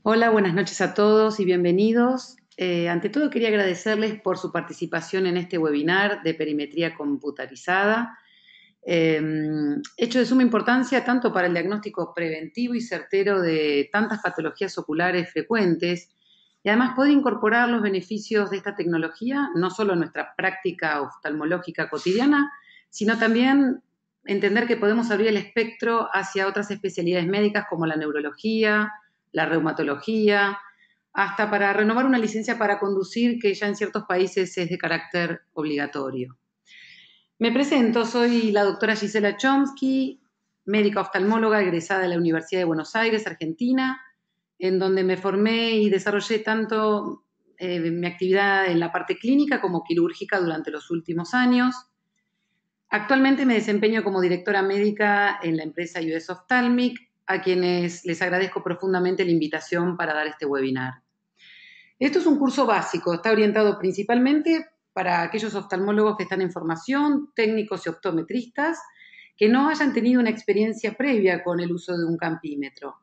Hola, buenas noches a todos y bienvenidos. Ante todo quería agradecerles por su participación en este webinar de perimetría computarizada, hecho de suma importancia tanto para el diagnóstico preventivo y certero de tantas patologías oculares frecuentes y además poder incorporar los beneficios de esta tecnología no solo en nuestra práctica oftalmológica cotidiana, sino también entender que podemos abrir el espectro hacia otras especialidades médicas como la neurología, la reumatología, hasta para renovar una licencia para conducir que ya en ciertos países es de carácter obligatorio. Me presento, soy la doctora Gisela Chomsky, médica oftalmóloga egresada de la Universidad de Buenos Aires, Argentina, en donde me formé y desarrollé tanto mi actividad en la parte clínica como quirúrgica durante los últimos años. Actualmente me desempeño como directora médica en la empresa US Ophthalmic, a quienes les agradezco profundamente la invitación para dar este webinar. Esto es un curso básico, está orientado principalmente para aquellos oftalmólogos que están en formación, técnicos y optometristas, que no hayan tenido una experiencia previa con el uso de un campímetro.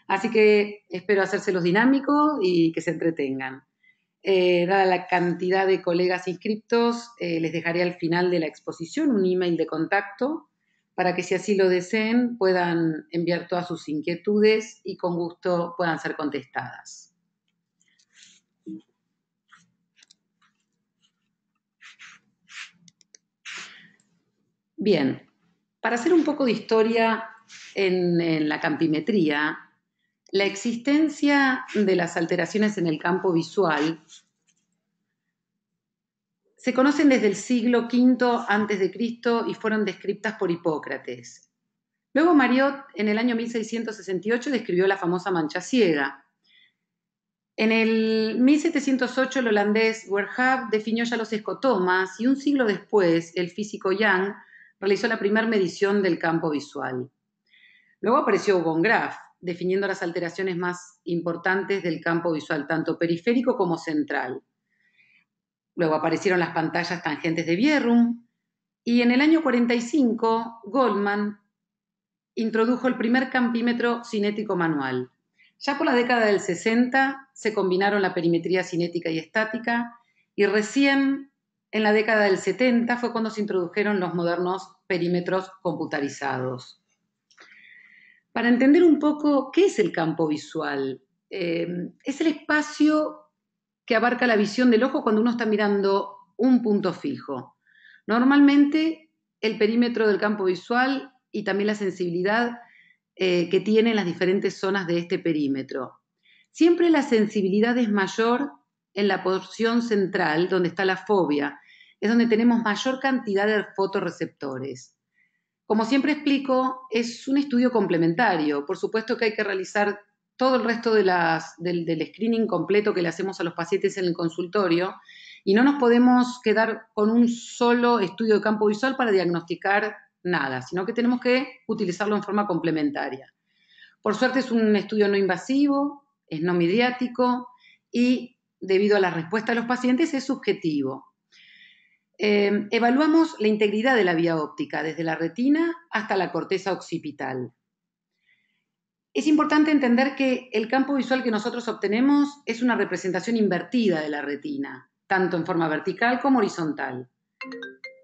Así que espero hacérselos dinámicos y que se entretengan. Dada la cantidad de colegas inscriptos, les dejaré al final de la exposición un email de contacto para que si así lo deseen puedan enviar todas sus inquietudes y con gusto puedan ser contestadas. Bien, para hacer un poco de historia en la campimetría, la existencia de las alteraciones en el campo visual se conocen desde el siglo V a.C. y fueron descritas por Hipócrates. Luego Mariot, en el año 1668, describió la famosa mancha ciega. En el 1708, el holandés Werhave definió ya los escotomas y un siglo después, el físico Young realizó la primera medición del campo visual. Luego apareció von Graf, definiendo las alteraciones más importantes del campo visual, tanto periférico como central. Luego aparecieron las pantallas tangentes de Bjerrum y en el año 45 Goldman introdujo el primer campímetro cinético manual. Ya por la década del 60 se combinaron la perimetría cinética y estática y recién en la década del 70 fue cuando se introdujeron los modernos perímetros computarizados. Para entender un poco qué es el campo visual, es el espacio que abarca la visión del ojo cuando uno está mirando un punto fijo. Normalmente el perímetro del campo visual y también la sensibilidad que tienen las diferentes zonas de este perímetro. Siempre la sensibilidad es mayor en la porción central, donde está la fobia, es donde tenemos mayor cantidad de fotorreceptores. Como siempre explico, es un estudio complementario. Por supuesto que hay que realizar todo el resto del screening completo que le hacemos a los pacientes en el consultorio y no nos podemos quedar con un solo estudio de campo visual para diagnosticar nada, sino que tenemos que utilizarlo en forma complementaria. Por suerte es un estudio no invasivo, es no mediático y debido a la respuesta de los pacientes es subjetivo. Evaluamos la integridad de la vía óptica, desde la retina hasta la corteza occipital. Es importante entender que el campo visual que nosotros obtenemos es una representación invertida de la retina, tanto en forma vertical como horizontal.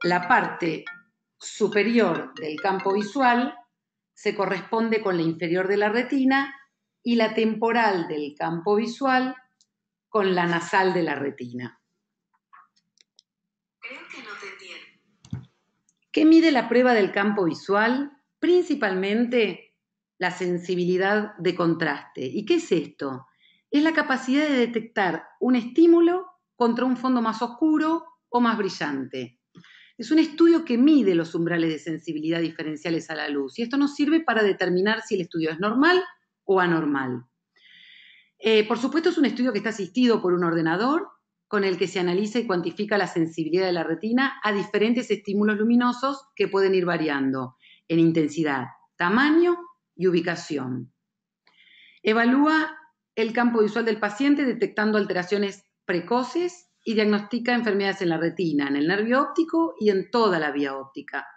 La parte superior del campo visual se corresponde con la inferior de la retina y la temporal del campo visual con la nasal de la retina. Creo que no te entiendo. ¿Qué mide la prueba del campo visual? Principalmente la sensibilidad de contraste. ¿Y qué es esto? Es la capacidad de detectar un estímulo contra un fondo más oscuro o más brillante. Es un estudio que mide los umbrales de sensibilidad diferenciales a la luz y esto nos sirve para determinar si el estudio es normal o anormal. Por supuesto, es un estudio que está asistido por un ordenador con el que se analiza y cuantifica la sensibilidad de la retina a diferentes estímulos luminosos que pueden ir variando en intensidad, tamaño y ubicación. Evalúa el campo visual del paciente detectando alteraciones precoces y diagnostica enfermedades en la retina, en el nervio óptico y en toda la vía óptica.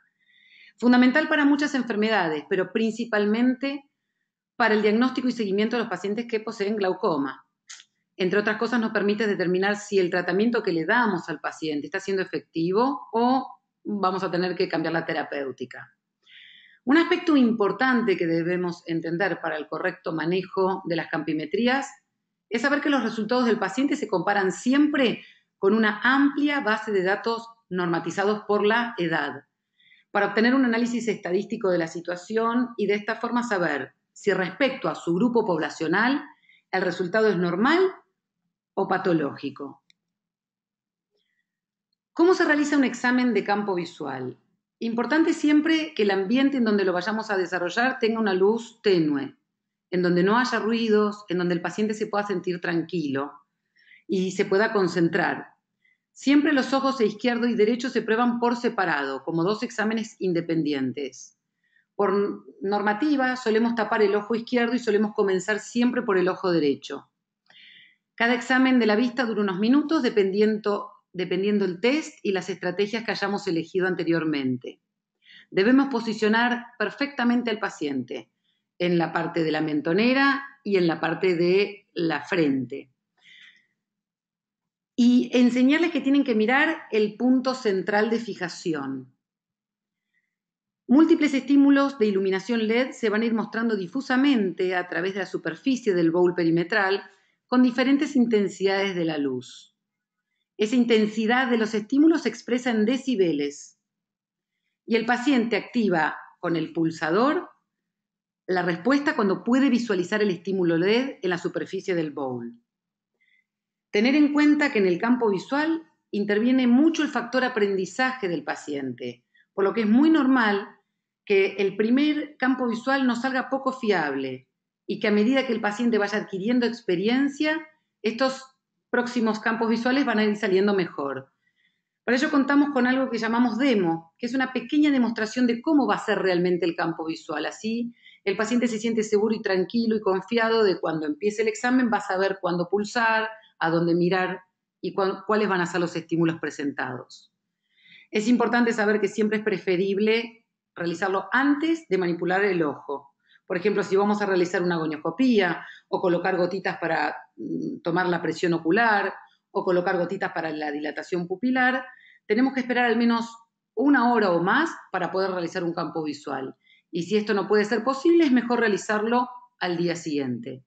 Fundamental para muchas enfermedades, pero principalmente para el diagnóstico y seguimiento de los pacientes que poseen glaucoma. Entre otras cosas, nos permite determinar si el tratamiento que le damos al paciente está siendo efectivo o vamos a tener que cambiar la terapéutica. Un aspecto importante que debemos entender para el correcto manejo de las campimetrías es saber que los resultados del paciente se comparan siempre con una amplia base de datos normatizados por la edad, para obtener un análisis estadístico de la situación y de esta forma saber si respecto a su grupo poblacional el resultado es normal o patológico. ¿Cómo se realiza un examen de campo visual? Importante siempre que el ambiente en donde lo vayamos a desarrollar tenga una luz tenue, en donde no haya ruidos, en donde el paciente se pueda sentir tranquilo y se pueda concentrar. Siempre los ojos izquierdo y derecho se prueban por separado, como dos exámenes independientes. Por normativa solemos tapar el ojo izquierdo y solemos comenzar siempre por el ojo derecho. Cada examen de la vista dura unos minutos dependiendo el test y las estrategias que hayamos elegido anteriormente. Debemos posicionar perfectamente al paciente en la parte de la mentonera y en la parte de la frente. Y enseñarles que tienen que mirar el punto central de fijación. Múltiples estímulos de iluminación LED se van a ir mostrando difusamente a través de la superficie del bowl perimetral con diferentes intensidades de la luz. Esa intensidad de los estímulos se expresa en decibeles y el paciente activa con el pulsador la respuesta cuando puede visualizar el estímulo LED en la superficie del bowl. Tener en cuenta que en el campo visual interviene mucho el factor aprendizaje del paciente, por lo que es muy normal que el primer campo visual nos salga poco fiable y que a medida que el paciente vaya adquiriendo experiencia, estos próximos campos visuales van a ir saliendo mejor. Para ello contamos con algo que llamamos demo, que es una pequeña demostración de cómo va a ser realmente el campo visual. Así, el paciente se siente seguro y tranquilo y confiado de cuando empiece el examen va a saber cuándo pulsar, a dónde mirar y cuáles van a ser los estímulos presentados. Es importante saber que siempre es preferible realizarlo antes de manipular el ojo. Por ejemplo, si vamos a realizar una gonioscopía o colocar gotitas para tomar la presión ocular o colocar gotitas para la dilatación pupilar, tenemos que esperar al menos 1 hora o más para poder realizar un campo visual. Y si esto no puede ser posible, es mejor realizarlo al día siguiente.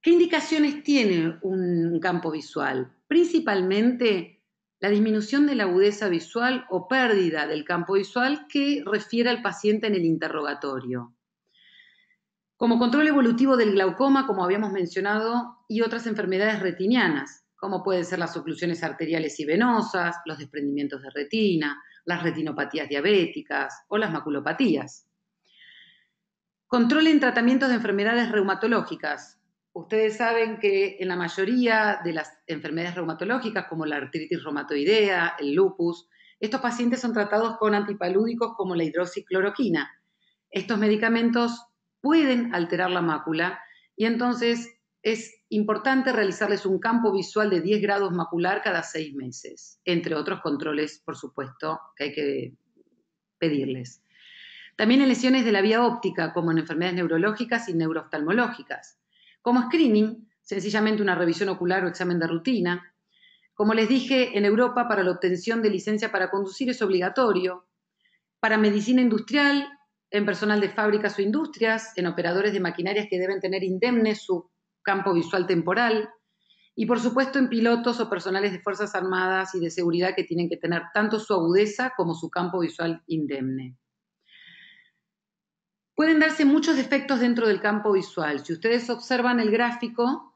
¿Qué indicaciones tiene un campo visual? Principalmente la disminución de la agudeza visual o pérdida del campo visual que refiere al paciente en el interrogatorio. Como control evolutivo del glaucoma, como habíamos mencionado, y otras enfermedades retinianas, como pueden ser las oclusiones arteriales y venosas, los desprendimientos de retina, las retinopatías diabéticas o las maculopatías. Control en tratamientos de enfermedades reumatológicas. Ustedes saben que en la mayoría de las enfermedades reumatológicas, como la artritis reumatoidea, el lupus, estos pacientes son tratados con antipalúdicos como la hidroxicloroquina. Estos medicamentos pueden alterar la mácula y entonces es importante realizarles un campo visual de 10 grados macular cada 6 meses, entre otros controles, por supuesto, que hay que pedirles. También en lesiones de la vía óptica, como en enfermedades neurológicas y neurooftalmológicas. Como screening, sencillamente una revisión ocular o examen de rutina. Como les dije, en Europa para la obtención de licencia para conducir es obligatorio. Para medicina industrial, en personal de fábricas o industrias, en operadores de maquinarias que deben tener indemne su campo visual temporal. Y por supuesto en pilotos o personales de Fuerzas Armadas y de seguridad que tienen que tener tanto su agudeza como su campo visual indemne. Pueden darse muchos defectos dentro del campo visual. Si ustedes observan el gráfico,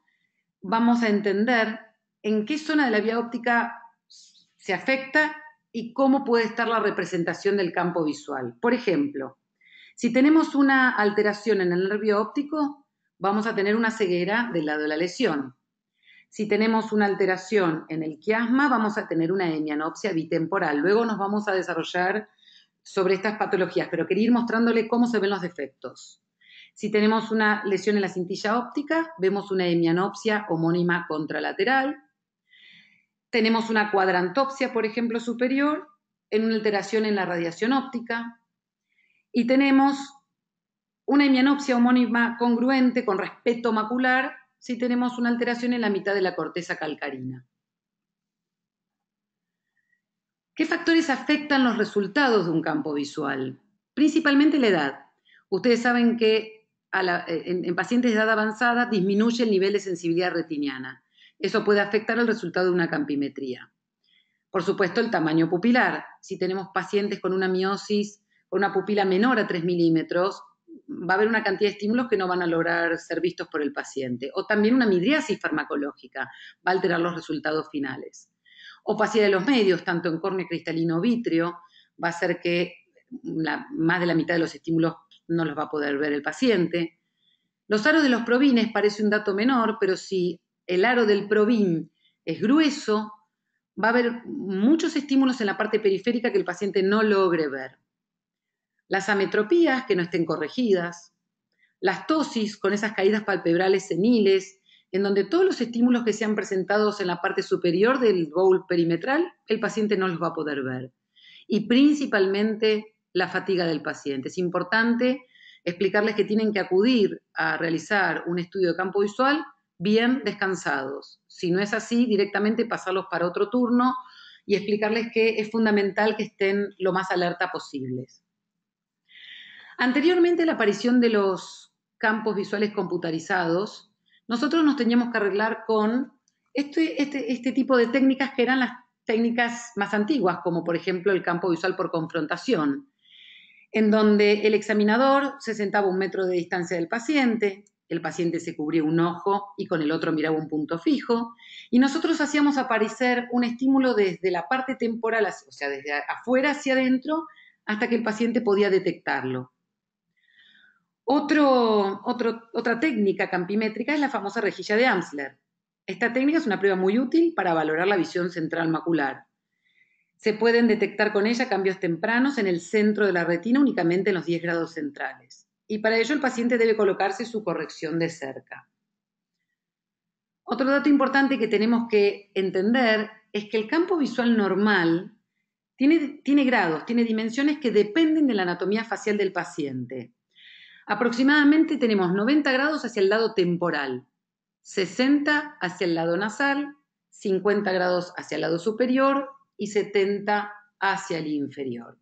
vamos a entender en qué zona de la vía óptica se afecta y cómo puede estar la representación del campo visual. Por ejemplo, si tenemos una alteración en el nervio óptico, vamos a tener una ceguera del lado de la lesión. Si tenemos una alteración en el quiasma, vamos a tener una hemianopsia bitemporal. Luego nos vamos a desarrollar sobre estas patologías, pero quería ir mostrándole cómo se ven los defectos. Si tenemos una lesión en la cintilla óptica, vemos una hemianopsia homónima contralateral. Tenemos una cuadrantopsia, por ejemplo, superior, en una alteración en la radiación óptica. Y tenemos Una hemianopsia homónima congruente con respeto macular si tenemos una alteración en la mitad de la corteza calcarina. ¿Qué factores afectan los resultados de un campo visual? Principalmente la edad. Ustedes saben que en pacientes de edad avanzada disminuye el nivel de sensibilidad retiniana. Eso puede afectar el resultado de una campimetría. Por supuesto, el tamaño pupilar. Si tenemos pacientes con una miosis, con una pupila menor a 3 milímetros, va a haber una cantidad de estímulos que no van a lograr ser vistos por el paciente. O también una midriasis farmacológica va a alterar los resultados finales. Opacidad de los medios, tanto en córnea cristalino o vítreo, va a hacer que más de la mitad de los estímulos no los va a poder ver el paciente. Los aros de los provines parece un dato menor, pero si el aro del provín es grueso, va a haber muchos estímulos en la parte periférica que el paciente no logre ver. Las ametropías que no estén corregidas, las ptosis con esas caídas palpebrales seniles, en donde todos los estímulos que sean presentados en la parte superior del bowl perimetral, el paciente no los va a poder ver. Y principalmente la fatiga del paciente. Es importante explicarles que tienen que acudir a realizar un estudio de campo visual bien descansados. Si no es así, directamente pasarlos para otro turno y explicarles que es fundamental que estén lo más alerta posibles. Anteriormente a la aparición de los campos visuales computarizados, nosotros nos teníamos que arreglar con este tipo de técnicas que eran las técnicas más antiguas, como por ejemplo el campo visual por confrontación, en donde el examinador se sentaba a 1 metro de distancia del paciente, el paciente se cubría un ojo y con el otro miraba un punto fijo, y nosotros hacíamos aparecer un estímulo desde la parte temporal, o sea, desde afuera hacia adentro, hasta que el paciente podía detectarlo. Otra técnica campimétrica es la famosa rejilla de Amsler. Esta técnica es una prueba muy útil para valorar la visión central macular. Se pueden detectar con ella cambios tempranos en el centro de la retina únicamente en los 10 grados centrales. Y para ello el paciente debe colocarse su corrección de cerca. Otro dato importante que tenemos que entender es que el campo visual normal tiene grados, tiene dimensiones que dependen de la anatomía facial del paciente. Aproximadamente tenemos 90 grados hacia el lado temporal, 60 hacia el lado nasal, 50 grados hacia el lado superior y 70 hacia el inferior.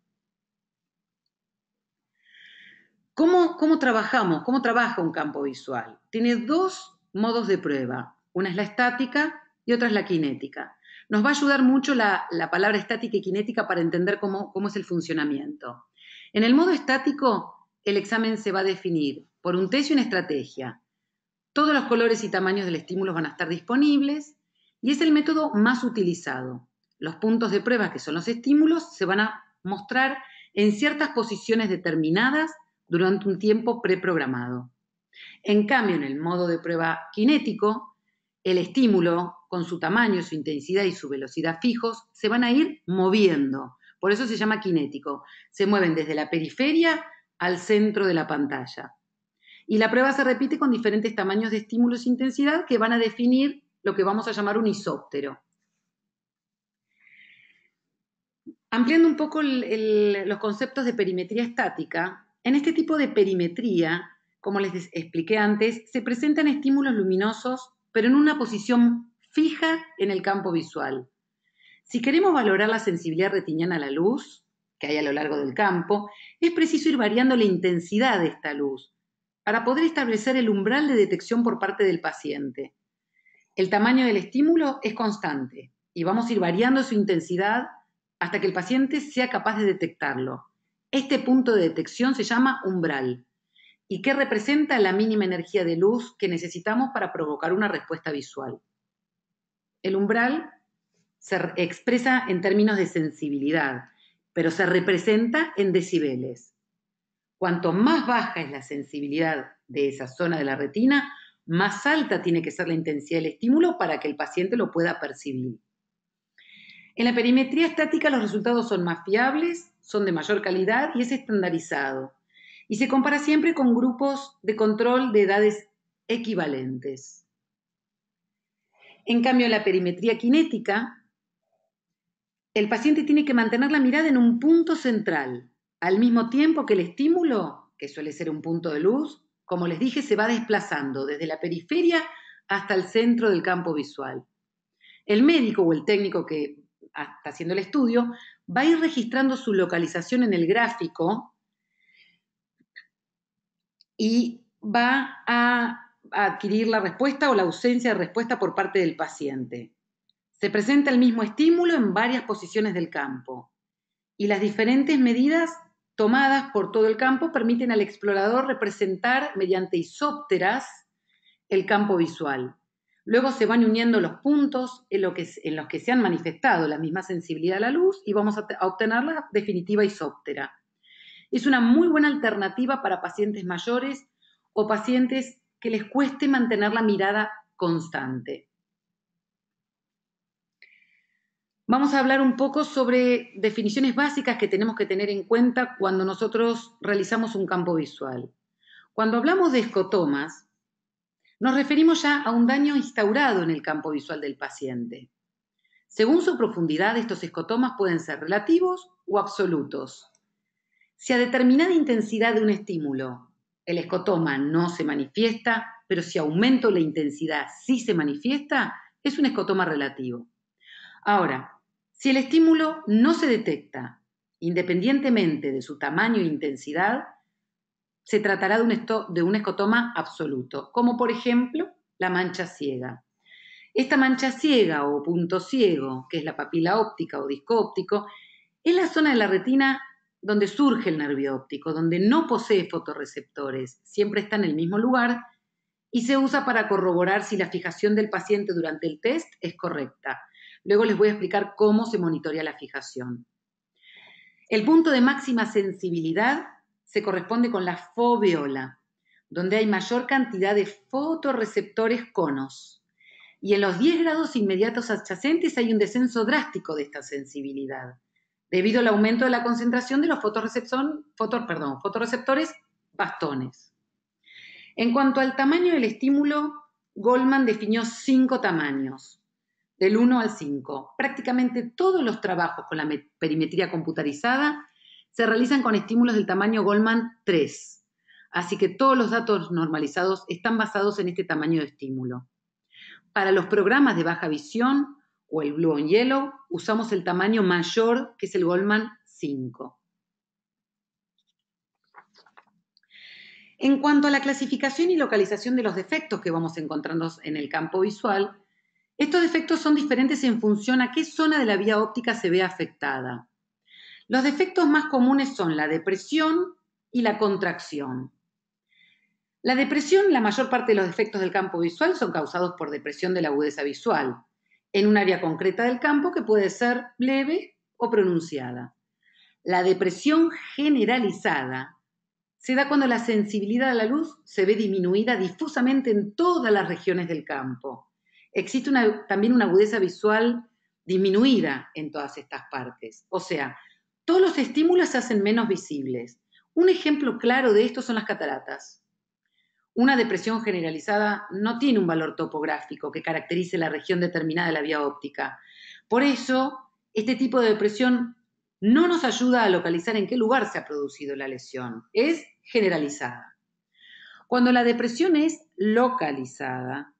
¿Cómo trabajamos? ¿Cómo trabaja un campo visual? Tiene 2 modos de prueba. Una es la estática y otra es la cinética. Nos va a ayudar mucho la palabra estática y cinética para entender cómo es el funcionamiento. En el modo estático, el examen se va a definir por un test y una estrategia. Todos los colores y tamaños del estímulo van a estar disponibles y es el método más utilizado. Los puntos de prueba, que son los estímulos, se van a mostrar en ciertas posiciones determinadas durante un tiempo preprogramado. En cambio, en el modo de prueba cinético, el estímulo, con su tamaño, su intensidad y su velocidad fijos, se van a ir moviendo. Por eso se llama cinético. Se mueven desde la periferia al centro de la pantalla. Y la prueba se repite con diferentes tamaños de estímulos e intensidad que van a definir lo que vamos a llamar un isóptero. Ampliando un poco los conceptos de perimetría estática, en este tipo de perimetría, como les expliqué antes, se presentan estímulos luminosos, pero en una posición fija en el campo visual. Si queremos valorar la sensibilidad retiniana a la luz, que hay a lo largo del campo, es preciso ir variando la intensidad de esta luz para poder establecer el umbral de detección por parte del paciente. El tamaño del estímulo es constante y vamos a ir variando su intensidad hasta que el paciente sea capaz de detectarlo. Este punto de detección se llama umbral y que representa la mínima energía de luz que necesitamos para provocar una respuesta visual. El umbral se expresa en términos de sensibilidad, pero se representa en decibeles. Cuanto más baja es la sensibilidad de esa zona de la retina, más alta tiene que ser la intensidad del estímulo para que el paciente lo pueda percibir. En la perimetría estática los resultados son más fiables, son de mayor calidad y es estandarizado. Y se compara siempre con grupos de control de edades equivalentes. En cambio, en la perimetría cinética, el paciente tiene que mantener la mirada en un punto central, al mismo tiempo que el estímulo que suele ser un punto de luz, como les dije, se va desplazando desde la periferia hasta el centro del campo visual. El médico o el técnico que está haciendo el estudio va a ir registrando su localización en el gráfico y va a adquirir la respuesta o la ausencia de respuesta por parte del paciente. Se presenta el mismo estímulo en varias posiciones del campo y las diferentes medidas tomadas por todo el campo permiten al explorador representar mediante isópteras el campo visual. Luego se van uniendo los puntos en los que se han manifestado la misma sensibilidad a la luz y vamos a obtener la definitiva isóptera. Es una muy buena alternativa para pacientes mayores o pacientes que les cueste mantener la mirada constante. Vamos a hablar un poco sobre definiciones básicas que tenemos que tener en cuenta cuando nosotros realizamos un campo visual. Cuando hablamos de escotomas, nos referimos ya a un daño instaurado en el campo visual del paciente. Según su profundidad, estos escotomas pueden ser relativos o absolutos. Si a determinada intensidad de un estímulo el escotoma no se manifiesta, pero si aumento la intensidad sí se manifiesta, es un escotoma relativo. Ahora, si el estímulo no se detecta, independientemente de su tamaño e intensidad, se tratará de un escotoma absoluto, como por ejemplo la mancha ciega. Esta mancha ciega o punto ciego, que es la papila óptica o disco óptico, es la zona de la retina donde surge el nervio óptico, donde no posee fotorreceptores, siempre está en el mismo lugar y se usa para corroborar si la fijación del paciente durante el test es correcta. Luego les voy a explicar cómo se monitorea la fijación. El punto de máxima sensibilidad se corresponde con la foveola, donde hay mayor cantidad de fotorreceptores conos. Y en los 10 grados inmediatos adyacentes hay un descenso drástico de esta sensibilidad, debido al aumento de la concentración de los fotorreceptores bastones. En cuanto al tamaño del estímulo, Goldman definió 5 tamaños, del 1 al 5. Prácticamente todos los trabajos con la perimetría computarizada se realizan con estímulos del tamaño Goldman 3, así que todos los datos normalizados están basados en este tamaño de estímulo. Para los programas de baja visión o el Blue on Yellow, usamos el tamaño mayor, que es el Goldman 5. En cuanto a la clasificación y localización de los defectos que vamos encontrando en el campo visual, estos defectos son diferentes en función a qué zona de la vía óptica se ve afectada. Los defectos más comunes son la depresión y la contracción. La depresión, la mayor parte de los defectos del campo visual son causados por depresión de la agudeza visual, en un área concreta del campo que puede ser leve o pronunciada. La depresión generalizada se da cuando la sensibilidad a la luz se ve disminuida difusamente en todas las regiones del campo. Existe también una agudeza visual disminuida en todas estas partes. O sea, todos los estímulos se hacen menos visibles. Un ejemplo claro de esto son las cataratas. Una depresión generalizada no tiene un valor topográfico que caracterice la región determinada de la vía óptica. Por eso, este tipo de depresión no nos ayuda a localizar en qué lugar se ha producido la lesión. Es generalizada. Cuando la depresión es localizada,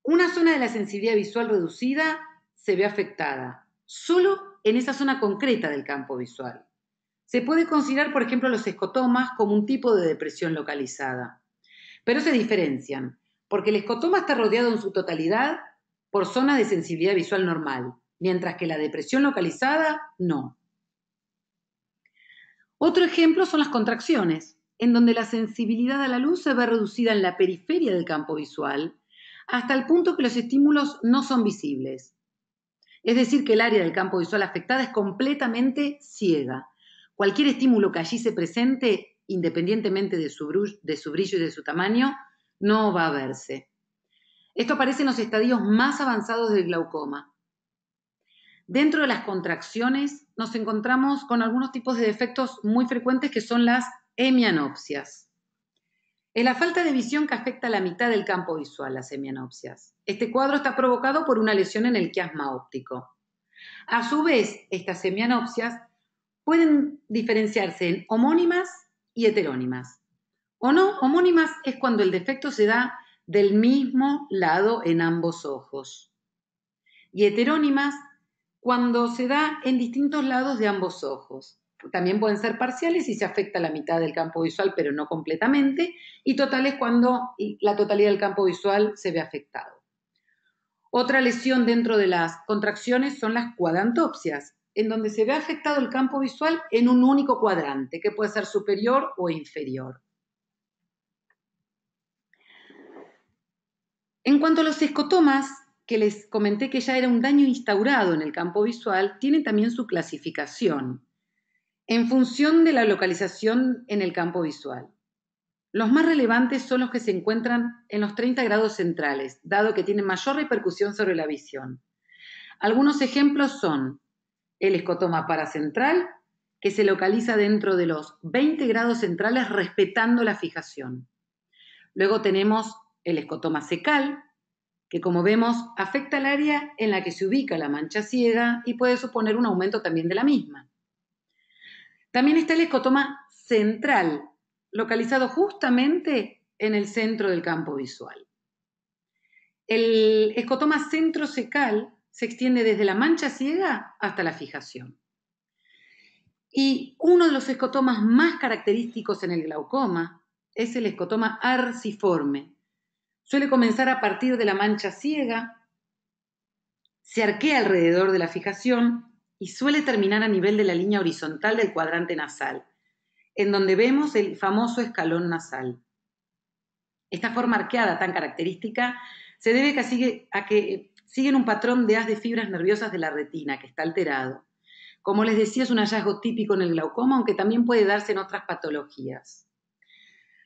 una zona de la sensibilidad visual reducida se ve afectada, solo en esa zona concreta del campo visual. Se puede considerar, por ejemplo, los escotomas como un tipo de depresión localizada, pero se diferencian, porque el escotoma está rodeado en su totalidad por zonas de sensibilidad visual normal, mientras que la depresión localizada no. Otro ejemplo son las contracciones, en donde la sensibilidad a la luz se ve reducida en la periferia del campo visual, hasta el punto que los estímulos no son visibles. Es decir, que el área del campo visual afectada es completamente ciega. Cualquier estímulo que allí se presente, independientemente de su brillo y de su tamaño, no va a verse. Esto aparece en los estadios más avanzados del glaucoma. Dentro de las contracciones nos encontramos con algunos tipos de defectos muy frecuentes que son las hemianopsias. Es la falta de visión que afecta a la mitad del campo visual, las hemianopsias. Este cuadro está provocado por una lesión en el quiasma óptico. A su vez, estas hemianopsias pueden diferenciarse en homónimas y heterónimas. O no, homónimas es cuando el defecto se da del mismo lado en ambos ojos. Y heterónimas cuando se da en distintos lados de ambos ojos. También pueden ser parciales si se afecta la mitad del campo visual, pero no completamente, y totales cuando la totalidad del campo visual se ve afectado. Otra lesión dentro de las contracciones son las cuadrantopsias, en donde se ve afectado el campo visual en un único cuadrante, que puede ser superior o inferior. En cuanto a los escotomas, que les comenté que ya era un daño instaurado en el campo visual, tienen también su clasificación en función de la localización en el campo visual. Los más relevantes son los que se encuentran en los 30 grados centrales, dado que tienen mayor repercusión sobre la visión. Algunos ejemplos son el escotoma paracentral, que se localiza dentro de los 20 grados centrales respetando la fijación. Luego tenemos el escotoma cecal, que como vemos afecta el área en la que se ubica la mancha ciega y puede suponer un aumento también de la misma. También está el escotoma central, localizado justamente en el centro del campo visual. El escotoma centrocecal se extiende desde la mancha ciega hasta la fijación. Y uno de los escotomas más característicos en el glaucoma es el escotoma arciforme. Suele comenzar a partir de la mancha ciega, se arquea alrededor de la fijación y suele terminar a nivel de la línea horizontal del cuadrante nasal, en donde vemos el famoso escalón nasal. Esta forma arqueada tan característica se debe a que siguen un patrón de haz de fibras nerviosas de la retina, que está alterado. Como les decía, es un hallazgo típico en el glaucoma, aunque también puede darse en otras patologías.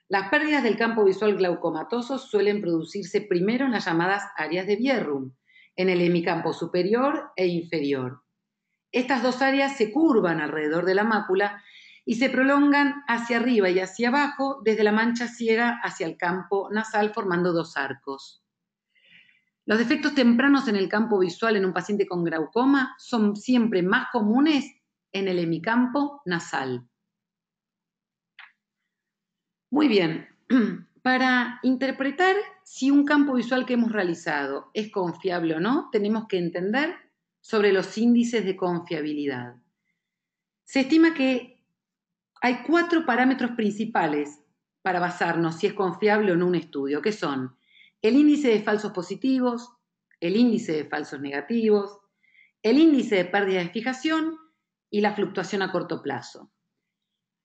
Las pérdidas del campo visual glaucomatoso suelen producirse primero en las llamadas áreas de Bjerrum, en el hemicampo superior e inferior. Estas dos áreas se curvan alrededor de la mácula y se prolongan hacia arriba y hacia abajo desde la mancha ciega hacia el campo nasal formando dos arcos. Los defectos tempranos en el campo visual en un paciente con glaucoma son siempre más comunes en el hemicampo nasal. Muy bien, para interpretar si un campo visual que hemos realizado es confiable o no, tenemos que entender sobre los índices de confiabilidad. Se estima que hay 4 parámetros principales para basarnos si es confiable o no un estudio, que son el índice de falsos positivos, el índice de falsos negativos, el índice de pérdida de fijación y la fluctuación a corto plazo.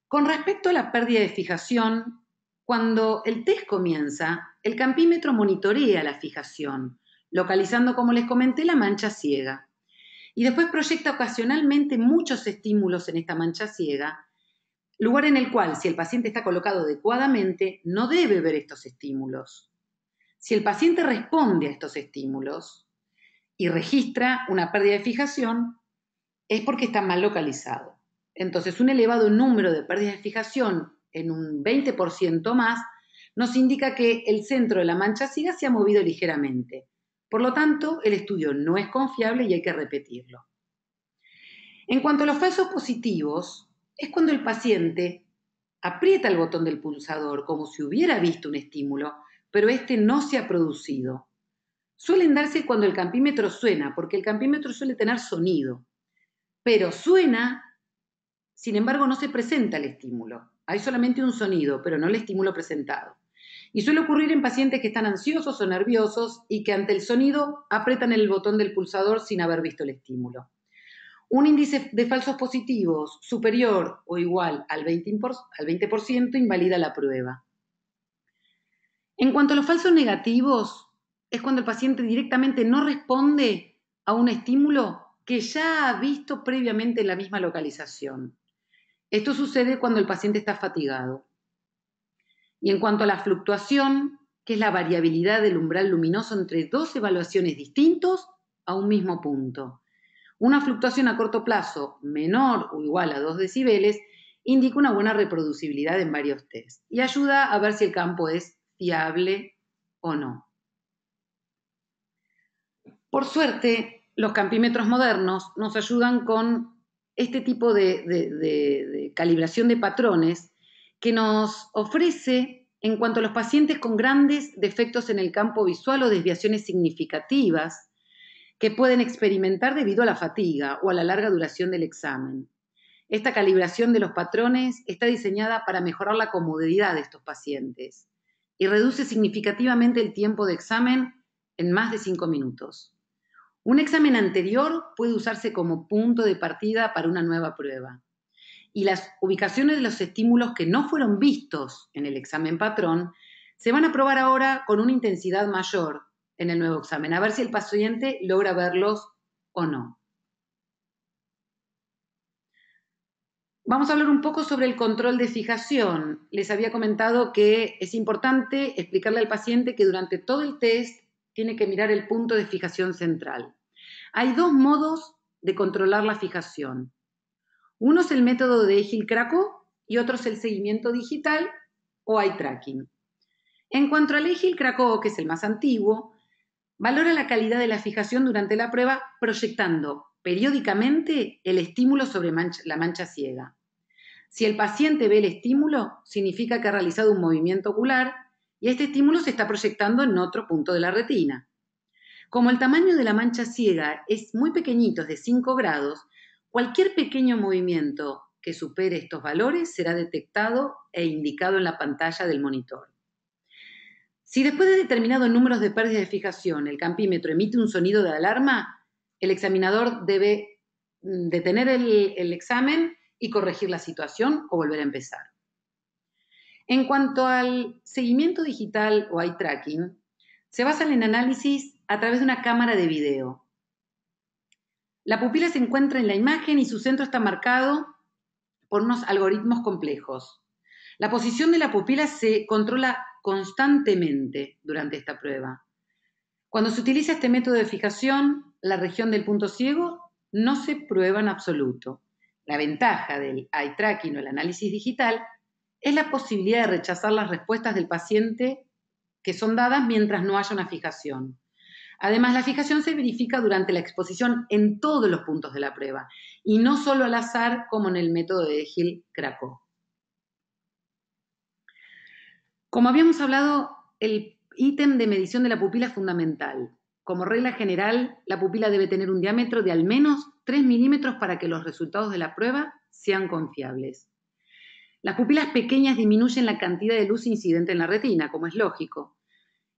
Con respecto a la pérdida de fijación, cuando el test comienza, el campímetro monitorea la fijación, localizando, como les comenté, la mancha ciega. Y después proyecta ocasionalmente muchos estímulos en esta mancha ciega, lugar en el cual, si el paciente está colocado adecuadamente, no debe ver estos estímulos. Si el paciente responde a estos estímulos y registra una pérdida de fijación, es porque está mal localizado. Entonces, un elevado número de pérdidas de fijación en un 20% más nos indica que el centro de la mancha ciega se ha movido ligeramente. Por lo tanto, el estudio no es confiable y hay que repetirlo. En cuanto a los falsos positivos, es cuando el paciente aprieta el botón del pulsador como si hubiera visto un estímulo, pero este no se ha producido. Suelen darse cuando el campímetro suena, porque el campímetro suele tener sonido, pero suena, sin embargo no se presenta el estímulo. Hay solamente un sonido, pero no el estímulo presentado. Y suele ocurrir en pacientes que están ansiosos o nerviosos y que ante el sonido apretan el botón del pulsador sin haber visto el estímulo. Un índice de falsos positivos superior o igual al 20% invalida la prueba. En cuanto a los falsos negativos, es cuando el paciente directamente no responde a un estímulo que ya ha visto previamente en la misma localización. Esto sucede cuando el paciente está fatigado. Y en cuanto a la fluctuación, que es la variabilidad del umbral luminoso entre dos evaluaciones distintos a un mismo punto. Una fluctuación a corto plazo menor o igual a 2 decibeles indica una buena reproducibilidad en varios tests y ayuda a ver si el campo es fiable o no. Por suerte, los campímetros modernos nos ayudan con este tipo de calibración de patrones que nos ofrece en cuanto a los pacientes con grandes defectos en el campo visual o desviaciones significativas que pueden experimentar debido a la fatiga o a la larga duración del examen. Esta calibración de los patrones está diseñada para mejorar la comodidad de estos pacientes y reduce significativamente el tiempo de examen en más de 5 minutos. Un examen anterior puede usarse como punto de partida para una nueva prueba. Y las ubicaciones de los estímulos que no fueron vistos en el examen patrón se van a probar ahora con una intensidad mayor en el nuevo examen, a ver si el paciente logra verlos o no. Vamos a hablar un poco sobre el control de fijación. Les había comentado que es importante explicarle al paciente que durante todo el test tiene que mirar el punto de fijación central. Hay dos modos de controlar la fijación. Uno es el método de Hill-Craco y otro es el seguimiento digital o eye tracking. En cuanto al Hill-Craco, que es el más antiguo, valora la calidad de la fijación durante la prueba proyectando periódicamente el estímulo sobre la mancha ciega. Si el paciente ve el estímulo, significa que ha realizado un movimiento ocular y este estímulo se está proyectando en otro punto de la retina. Como el tamaño de la mancha ciega es muy pequeñito, es de 5 grados, cualquier pequeño movimiento que supere estos valores será detectado e indicado en la pantalla del monitor. Si después de determinados números de pérdida de fijación el campímetro emite un sonido de alarma, el examinador debe detener el examen y corregir la situación o volver a empezar. En cuanto al seguimiento digital o eye tracking, se basa en el análisis a través de una cámara de video. La pupila se encuentra en la imagen y su centro está marcado por unos algoritmos complejos. La posición de la pupila se controla constantemente durante esta prueba. Cuando se utiliza este método de fijación, la región del punto ciego no se prueba en absoluto. La ventaja del eye tracking o el análisis digital es la posibilidad de rechazar las respuestas del paciente que son dadas mientras no haya una fijación. Además, la fijación se verifica durante la exposición en todos los puntos de la prueba y no solo al azar como en el método de Hill-Craco. Como habíamos hablado, el ítem de medición de la pupila es fundamental. Como regla general, la pupila debe tener un diámetro de al menos 3 milímetros para que los resultados de la prueba sean confiables. Las pupilas pequeñas disminuyen la cantidad de luz incidente en la retina, como es lógico,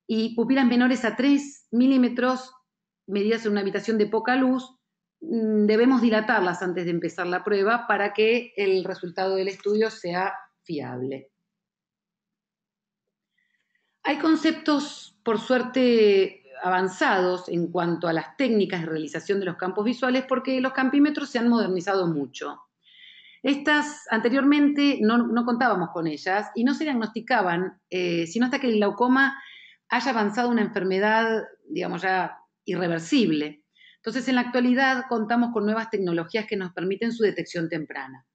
y pupilas menores a 3 milímetros, medidas en una habitación de poca luz, debemos dilatarlas antes de empezar la prueba para que el resultado del estudio sea fiable. Hay conceptos, por suerte, avanzados en cuanto a las técnicas de realización de los campos visuales porque los campímetros se han modernizado mucho. Estas anteriormente no contábamos con ellas y no se diagnosticaban, sino hasta que el glaucoma haya avanzado una enfermedad, digamos, ya irreversible. Entonces, en la actualidad contamos con nuevas tecnologías que nos permiten su detección temprana.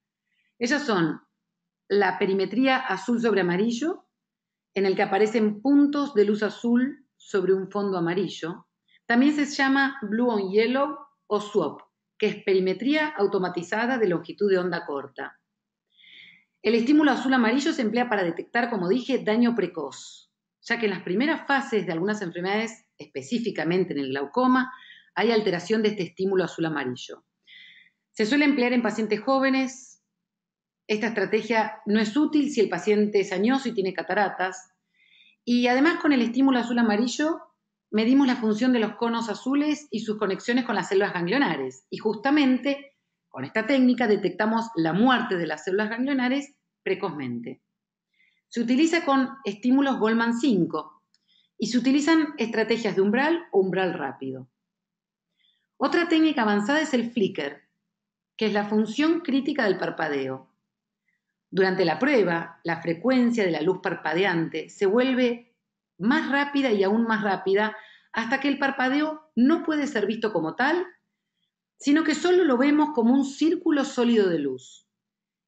Ellas son la perimetría azul sobre amarillo, en el que aparecen puntos de luz azul sobre un fondo amarillo. También se llama Blue on Yellow o SWOP, que es perimetría automatizada de longitud de onda corta. El estímulo azul-amarillo se emplea para detectar, como dije, daño precoz, ya que en las primeras fases de algunas enfermedades, específicamente en el glaucoma, hay alteración de este estímulo azul-amarillo. Se suele emplear en pacientes jóvenes. Esta estrategia no es útil si el paciente es añoso y tiene cataratas. Y además, con el estímulo azul-amarillo, medimos la función de los conos azules y sus conexiones con las células ganglionares. Y justamente con esta técnica detectamos la muerte de las células ganglionares precozmente. Se utiliza con estímulos Goldman 5 y se utilizan estrategias de umbral o umbral rápido. Otra técnica avanzada es el flicker, que es la función crítica del parpadeo. Durante la prueba, la frecuencia de la luz parpadeante se vuelve más rápida y aún más rápida hasta que el parpadeo no puede ser visto como tal, sino que solo lo vemos como un círculo sólido de luz.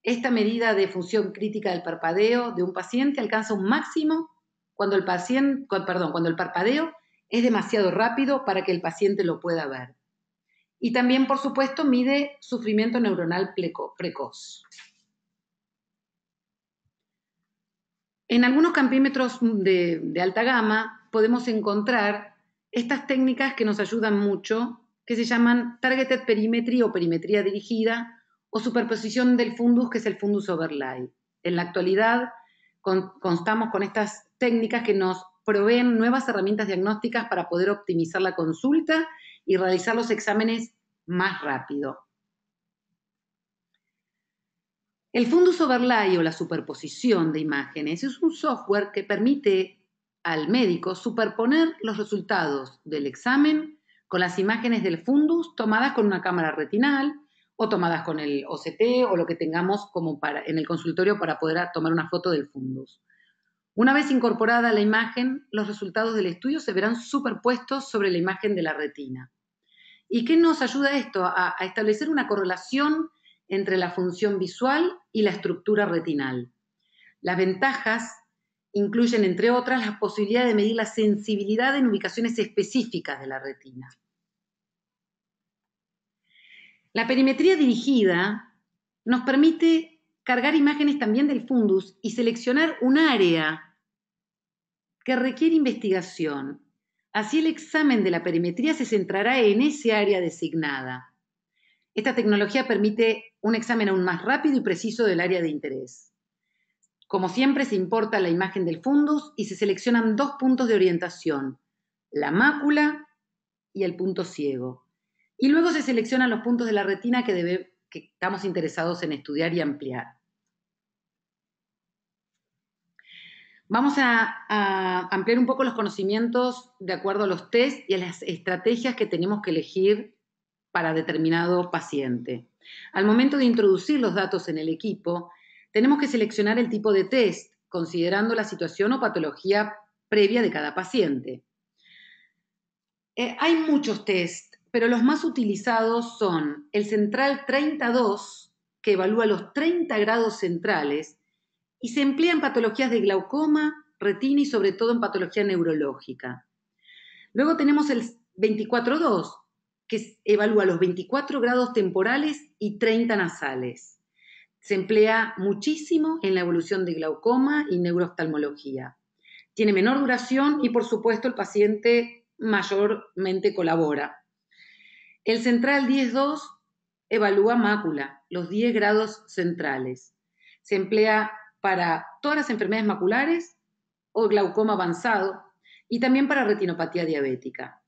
Esta medida de función crítica del parpadeo de un paciente alcanza un máximo cuando el parpadeo es demasiado rápido para que el paciente lo pueda ver. Y también, por supuesto, mide sufrimiento neuronal precoz. En algunos campímetros de alta gama podemos encontrar estas técnicas que nos ayudan mucho, que se llaman Targeted Perimetry o perimetría dirigida, o superposición del fundus, que es el fundus overlay. En la actualidad constamos con estas técnicas que nos proveen nuevas herramientas diagnósticas para poder optimizar la consulta y realizar los exámenes más rápido. El fundus overlay o la superposición de imágenes es un software que permite al médico superponer los resultados del examen con las imágenes del fundus tomadas con una cámara retinal o tomadas con el OCT o lo que tengamos como en el consultorio para poder tomar una foto del fundus. Una vez incorporada la imagen, los resultados del estudio se verán superpuestos sobre la imagen de la retina. ¿Y qué nos ayuda esto? A establecer una correlación entre la función visual y la estructura retinal. Las ventajas incluyen, entre otras, la posibilidad de medir la sensibilidad en ubicaciones específicas de la retina. La perimetría dirigida nos permite cargar imágenes también del fundus y seleccionar un área que requiere investigación. Así el examen de la perimetría se centrará en ese área designada. Esta tecnología permite un examen aún más rápido y preciso del área de interés. Como siempre, se importa la imagen del fundus y se seleccionan dos puntos de orientación, la mácula y el punto ciego. Y luego se seleccionan los puntos de la retina que estamos interesados en estudiar y ampliar. Vamos a ampliar un poco los conocimientos de acuerdo a los test y a las estrategias que tenemos que elegir para determinado paciente. Al momento de introducir los datos en el equipo, tenemos que seleccionar el tipo de test, considerando la situación o patología previa de cada paciente. Hay muchos test, pero los más utilizados son el Central 32, que evalúa los 30 grados centrales, y se emplea en patologías de glaucoma, retina y sobre todo en patología neurológica. Luego tenemos el 24-2, que evalúa los 24 grados temporales y 30 nasales. Se emplea muchísimo en la evolución de glaucoma y neurooftalmología. Tiene menor duración y, por supuesto, el paciente mayormente colabora. El Central 10-2 evalúa mácula, los 10 grados centrales. Se emplea para todas las enfermedades maculares o glaucoma avanzado y también para retinopatía diabética.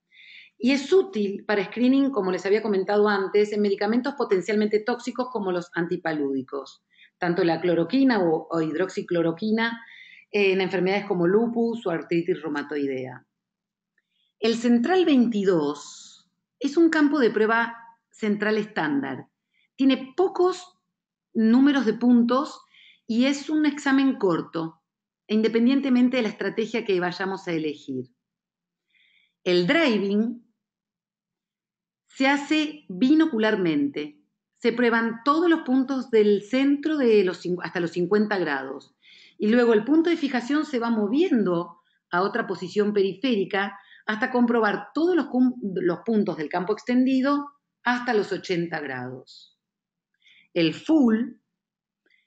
Y es útil para screening, como les había comentado antes, en medicamentos potencialmente tóxicos como los antipalúdicos, tanto la cloroquina o hidroxicloroquina en enfermedades como lupus o artritis reumatoidea. El Central 22 es un campo de prueba central estándar. Tiene pocos números de puntos y es un examen corto, independientemente de la estrategia que vayamos a elegir. El driving se hace binocularmente. Se prueban todos los puntos del centro hasta los 50 grados. Y luego el punto de fijación se va moviendo a otra posición periférica hasta comprobar todos los puntos del campo extendido hasta los 80 grados. El full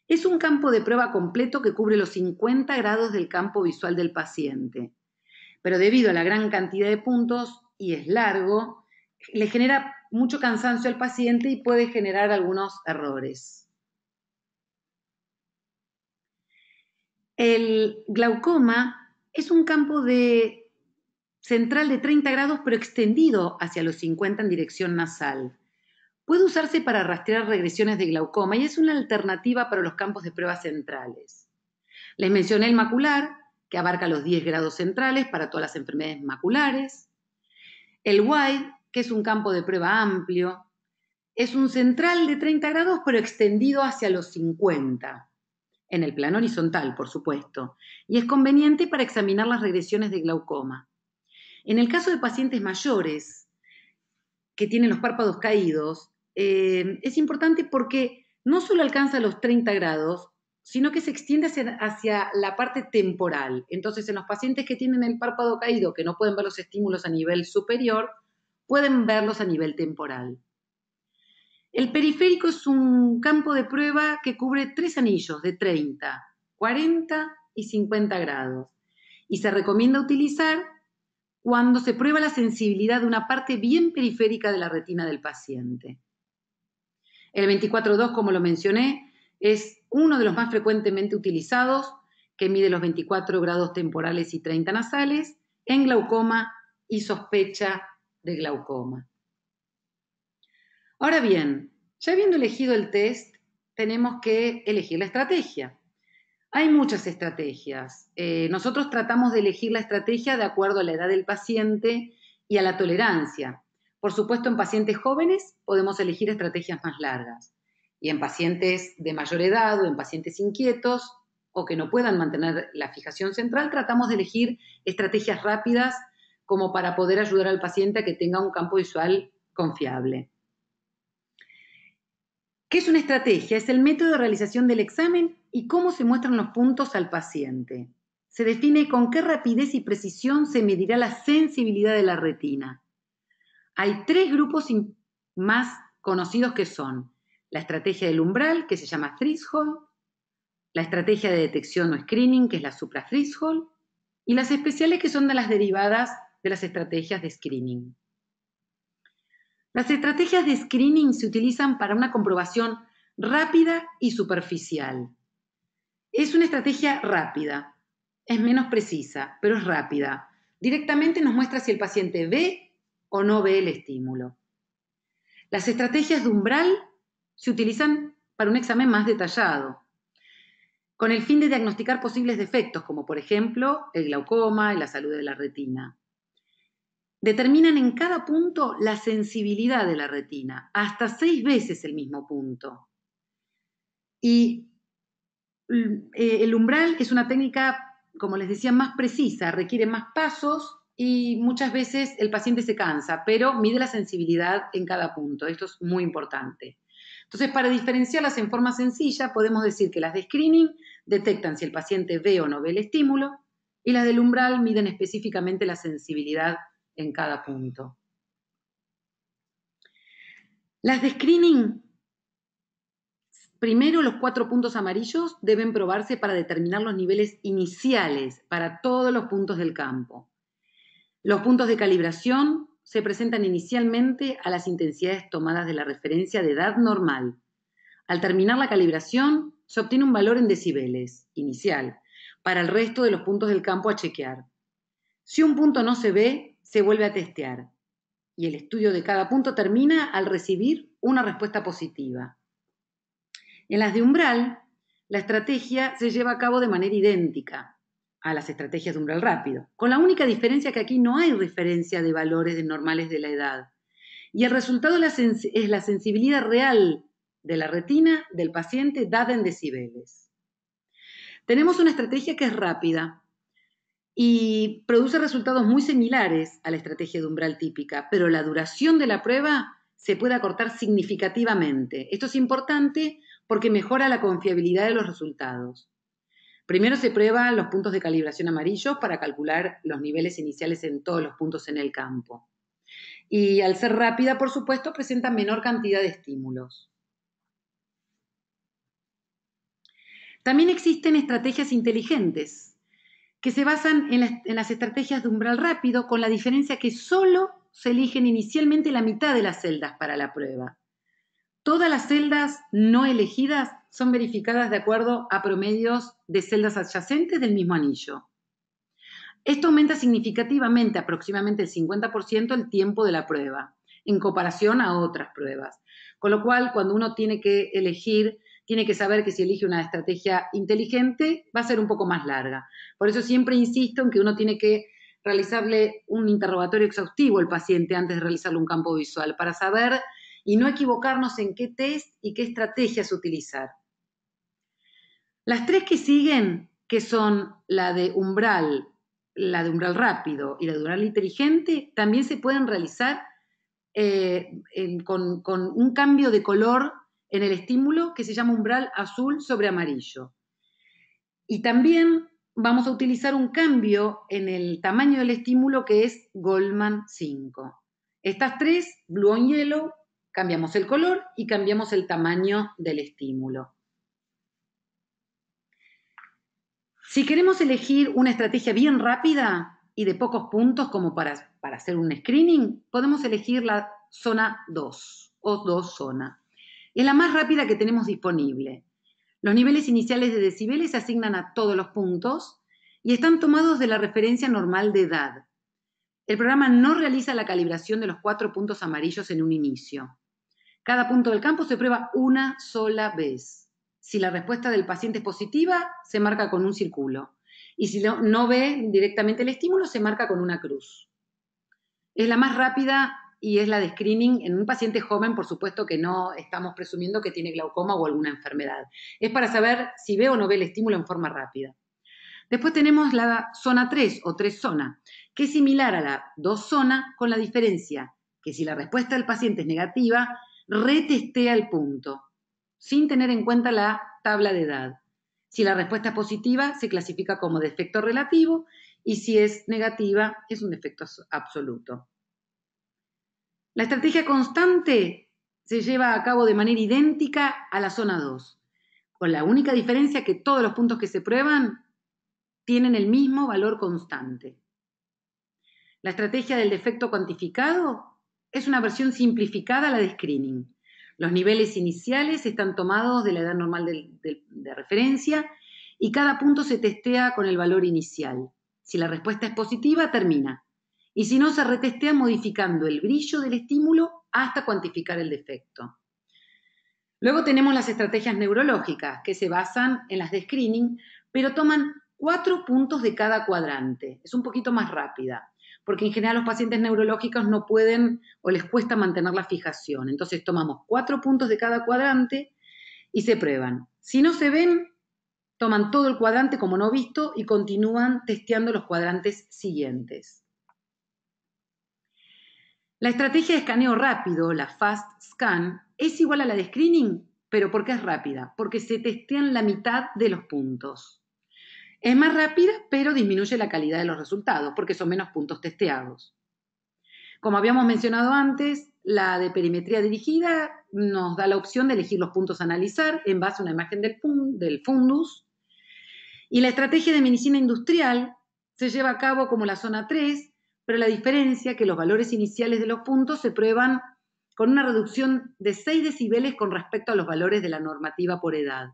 es un campo de prueba completo que cubre los 50 grados del campo visual del paciente. Pero debido a la gran cantidad de puntos, y es largo, le genera mucho cansancio al paciente y puede generar algunos errores. El glaucoma es un campo central de 30 grados, pero extendido hacia los 50 en dirección nasal. Puede usarse para rastrear regresiones de glaucoma y es una alternativa para los campos de pruebas centrales. Les mencioné el macular, que abarca los 10 grados centrales para todas las enfermedades maculares. El wide, que es un campo de prueba amplio, es un central de 30 grados, pero extendido hacia los 50, en el plano horizontal, por supuesto, y es conveniente para examinar las regresiones de glaucoma. En el caso de pacientes mayores que tienen los párpados caídos, es importante porque no solo alcanza los 30 grados, sino que se extiende hacia la parte temporal. Entonces, en los pacientes que tienen el párpado caído, que no pueden ver los estímulos a nivel superior, pueden verlos a nivel temporal. El periférico es un campo de prueba que cubre 3 anillos de 30, 40 y 50 grados. Y se recomienda utilizar cuando se prueba la sensibilidad de una parte bien periférica de la retina del paciente. El 24-2, como lo mencioné, es uno de los más frecuentemente utilizados, que mide los 24 grados temporales y 30 nasales, en glaucoma y sospecha de glaucoma. Ahora bien, ya habiendo elegido el test, tenemos que elegir la estrategia. Hay muchas estrategias. Nosotros tratamos de elegir la estrategia de acuerdo a la edad del paciente y a la tolerancia. Por supuesto, en pacientes jóvenes podemos elegir estrategias más largas. Y en pacientes de mayor edad o en pacientes inquietos o que no puedan mantener la fijación central, tratamos de elegir estrategias rápidas como para poder ayudar al paciente a que tenga un campo visual confiable. ¿Qué es una estrategia? Es el método de realización del examen y cómo se muestran los puntos al paciente. Se define con qué rapidez y precisión se medirá la sensibilidad de la retina. Hay tres grupos más conocidos que son la estrategia del umbral, que se llama threshold, la estrategia de detección o screening, que es la supra-threshold, y las especiales, que son de las derivadas de las estrategias de screening. Las estrategias de screening se utilizan para una comprobación rápida y superficial. Es una estrategia rápida, es menos precisa, pero es rápida. Directamente nos muestra si el paciente ve o no ve el estímulo. Las estrategias de umbral se utilizan para un examen más detallado, con el fin de diagnosticar posibles defectos, como por ejemplo el glaucoma y la salud de la retina. Determinan en cada punto la sensibilidad de la retina, hasta 6 veces el mismo punto. Y el umbral es una técnica, como les decía, más precisa, requiere más pasos y muchas veces el paciente se cansa, pero mide la sensibilidad en cada punto. Esto es muy importante. Entonces, para diferenciarlas en forma sencilla, podemos decir que las de screening detectan si el paciente ve o no ve el estímulo y las del umbral miden específicamente la sensibilidad en cada punto. Las de screening, primero los 4 puntos amarillos deben probarse para determinar los niveles iniciales para todos los puntos del campo. Los puntos de calibración se presentan inicialmente a las intensidades tomadas de la referencia de edad normal. Al terminar la calibración, se obtiene un valor en decibeles inicial para el resto de los puntos del campo a chequear. Si un punto no se ve, se vuelve a testear y el estudio de cada punto termina al recibir una respuesta positiva. En las de umbral, la estrategia se lleva a cabo de manera idéntica a las estrategias de umbral rápido, con la única diferencia que aquí no hay referencia de valores normales de la edad. Y el resultado es la sensibilidad real de la retina del paciente dada en decibeles. Tenemos una estrategia que es rápida y produce resultados muy similares a la estrategia de umbral típica, pero la duración de la prueba se puede acortar significativamente. Esto es importante porque mejora la confiabilidad de los resultados. Primero se prueban los puntos de calibración amarillos para calcular los niveles iniciales en todos los puntos en el campo. Y al ser rápida, por supuesto, presenta menor cantidad de estímulos. También existen estrategias inteligentes que se basan en las estrategias de umbral rápido, con la diferencia que solo se eligen inicialmente la mitad de las celdas para la prueba. Todas las celdas no elegidas son verificadas de acuerdo a promedios de celdas adyacentes del mismo anillo. Esto aumenta significativamente, aproximadamente el 50%, el tiempo de la prueba, en comparación a otras pruebas. Con lo cual, cuando uno tiene que elegir, tiene que saber que si elige una estrategia inteligente, va a ser un poco más larga. Por eso siempre insisto en que uno tiene que realizarle un interrogatorio exhaustivo al paciente antes de realizarle un campo visual, para saber y no equivocarnos en qué test y qué estrategias utilizar. Las tres que siguen, que son la de umbral rápido y la de umbral inteligente, también se pueden realizar con un cambio de color en el estímulo que se llama umbral azul sobre amarillo. Y también vamos a utilizar un cambio en el tamaño del estímulo que es Goldman 5. Estas tres, blue on yellow, cambiamos el color y cambiamos el tamaño del estímulo. Si queremos elegir una estrategia bien rápida y de pocos puntos como para hacer un screening, podemos elegir la zona 2 o 2 zona. Es la más rápida que tenemos disponible. Los niveles iniciales de decibeles se asignan a todos los puntos y están tomados de la referencia normal de edad. El programa no realiza la calibración de los 4 puntos amarillos en un inicio. Cada punto del campo se prueba una sola vez. Si la respuesta del paciente es positiva, se marca con un círculo. Y si no ve directamente el estímulo, se marca con una cruz. Es la más rápida y es la de screening en un paciente joven, por supuesto que no estamos presumiendo que tiene glaucoma o alguna enfermedad. Es para saber si ve o no ve el estímulo en forma rápida. Después tenemos la zona 3 o 3 zona, que es similar a la 2 zona, con la diferencia que si la respuesta del paciente es negativa, retestea el punto, sin tener en cuenta la tabla de edad. Si la respuesta es positiva, se clasifica como defecto relativo y si es negativa, es un defecto absoluto. La estrategia constante se lleva a cabo de manera idéntica a la zona 2, con la única diferencia que todos los puntos que se prueban tienen el mismo valor constante. La estrategia del defecto cuantificado es una versión simplificada a la de screening. Los niveles iniciales están tomados de la edad normal de referencia y cada punto se testea con el valor inicial. Si la respuesta es positiva, termina. Y si no, se retestea modificando el brillo del estímulo hasta cuantificar el defecto. Luego tenemos las estrategias neurológicas, que se basan en las de screening, pero toman 4 puntos de cada cuadrante. Es un poquito más rápida, porque en general los pacientes neurológicos no pueden o les cuesta mantener la fijación. Entonces tomamos 4 puntos de cada cuadrante y se prueban. Si no se ven, toman todo el cuadrante como no visto y continúan testeando los cuadrantes siguientes. La estrategia de escaneo rápido, la Fast Scan, es igual a la de screening, pero ¿por qué es rápida? Porque se testean la mitad de los puntos. Es más rápida, pero disminuye la calidad de los resultados, porque son menos puntos testeados. Como habíamos mencionado antes, la de perimetría dirigida nos da la opción de elegir los puntos a analizar en base a una imagen del fundus. Y la estrategia de medicina industrial se lleva a cabo como la zona 3, pero la diferencia es que los valores iniciales de los puntos se prueban con una reducción de 6 decibeles con respecto a los valores de la normativa por edad.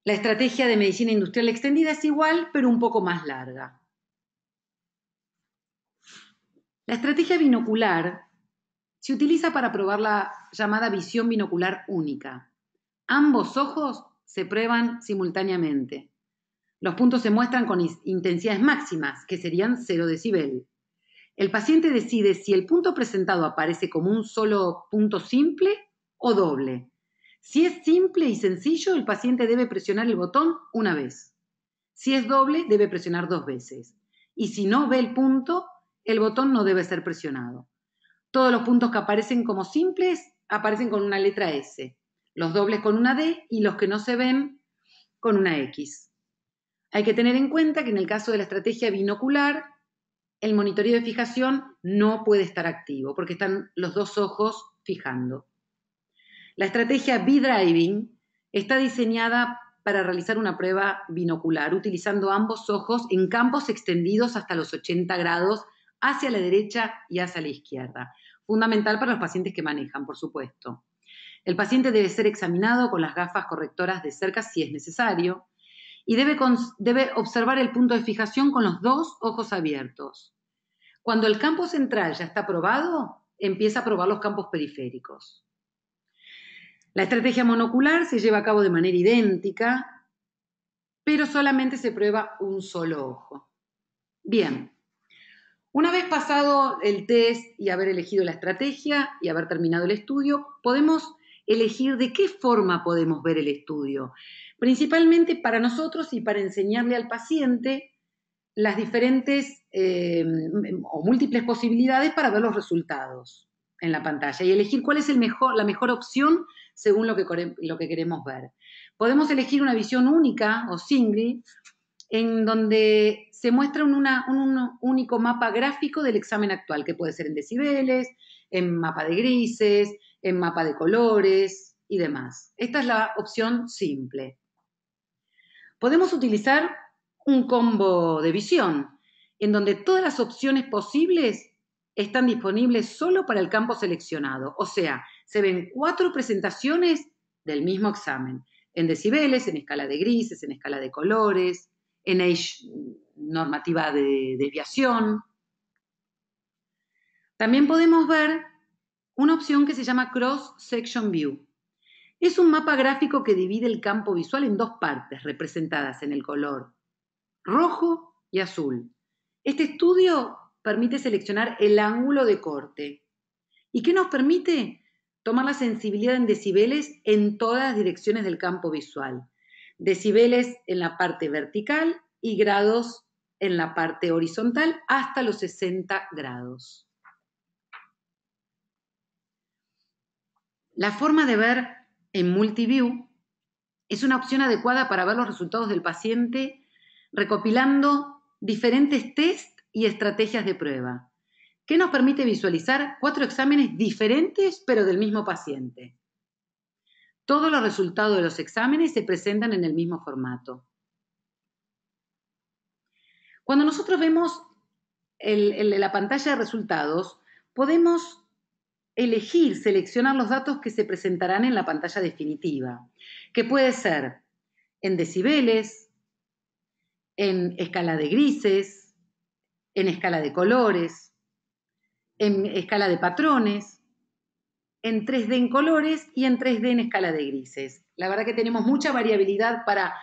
La estrategia de medicina industrial extendida es igual, pero un poco más larga. La estrategia binocular se utiliza para probar la llamada visión binocular única. Ambos ojos se prueban simultáneamente. Los puntos se muestran con intensidades máximas, que serían 0 decibel. El paciente decide si el punto presentado aparece como un solo punto simple o doble. Si es simple y sencillo, el paciente debe presionar el botón una vez. Si es doble, debe presionar 2 veces. Y si no ve el punto, el botón no debe ser presionado. Todos los puntos que aparecen como simples aparecen con una letra S, los dobles con una D y los que no se ven con una X. Hay que tener en cuenta que en el caso de la estrategia binocular, el monitoreo de fijación no puede estar activo porque están los 2 ojos fijando. La estrategia B-Driving está diseñada para realizar una prueba binocular utilizando ambos ojos en campos extendidos hasta los 80 grados hacia la derecha y hacia la izquierda. Fundamental para los pacientes que manejan, por supuesto. El paciente debe ser examinado con las gafas correctoras de cerca si es necesario y debe observar el punto de fijación con los 2 ojos abiertos. Cuando el campo central ya está probado, empieza a probar los campos periféricos. La estrategia monocular se lleva a cabo de manera idéntica, pero solamente se prueba un solo ojo. Bien, una vez pasado el test y haber elegido la estrategia y haber terminado el estudio, podemos elegir de qué forma podemos ver el estudio, principalmente para nosotros y para enseñarle al paciente las diferentes o múltiples posibilidades para ver los resultados en la pantalla y elegir cuál es la mejor opción según lo que queremos ver. Podemos elegir una visión única o single, en donde se muestra un único mapa gráfico del examen actual, que puede ser en decibeles, en mapa de grises, en mapa de colores y demás. Esta es la opción simple. Podemos utilizar un combo de visión, en donde todas las opciones posibles están disponibles solo para el campo seleccionado. O sea, se ven 4 presentaciones del mismo examen, en decibeles, en escala de grises, en escala de colores, en age normativa de desviación. También podemos ver una opción que se llama Cross Section View. Es un mapa gráfico que divide el campo visual en 2 partes, representadas en el color rojo y azul. Este estudio permite seleccionar el ángulo de corte. ¿Y qué nos permite? Tomar la sensibilidad en decibeles en todas las direcciones del campo visual. Decibeles en la parte vertical y grados en la parte horizontal hasta los 60 grados. La forma de ver en Multiview es una opción adecuada para ver los resultados del paciente recopilando diferentes test y estrategias de prueba, que nos permite visualizar 4 exámenes diferentes pero del mismo paciente. Todos los resultados de los exámenes se presentan en el mismo formato. Cuando nosotros vemos la pantalla de resultados, podemos elegir, seleccionar los datos que se presentarán en la pantalla definitiva, que puede ser en decibeles, en escala de grises, en escala de colores, en escala de patrones, en 3D en colores y en 3D en escala de grises. La verdad que tenemos mucha variabilidad para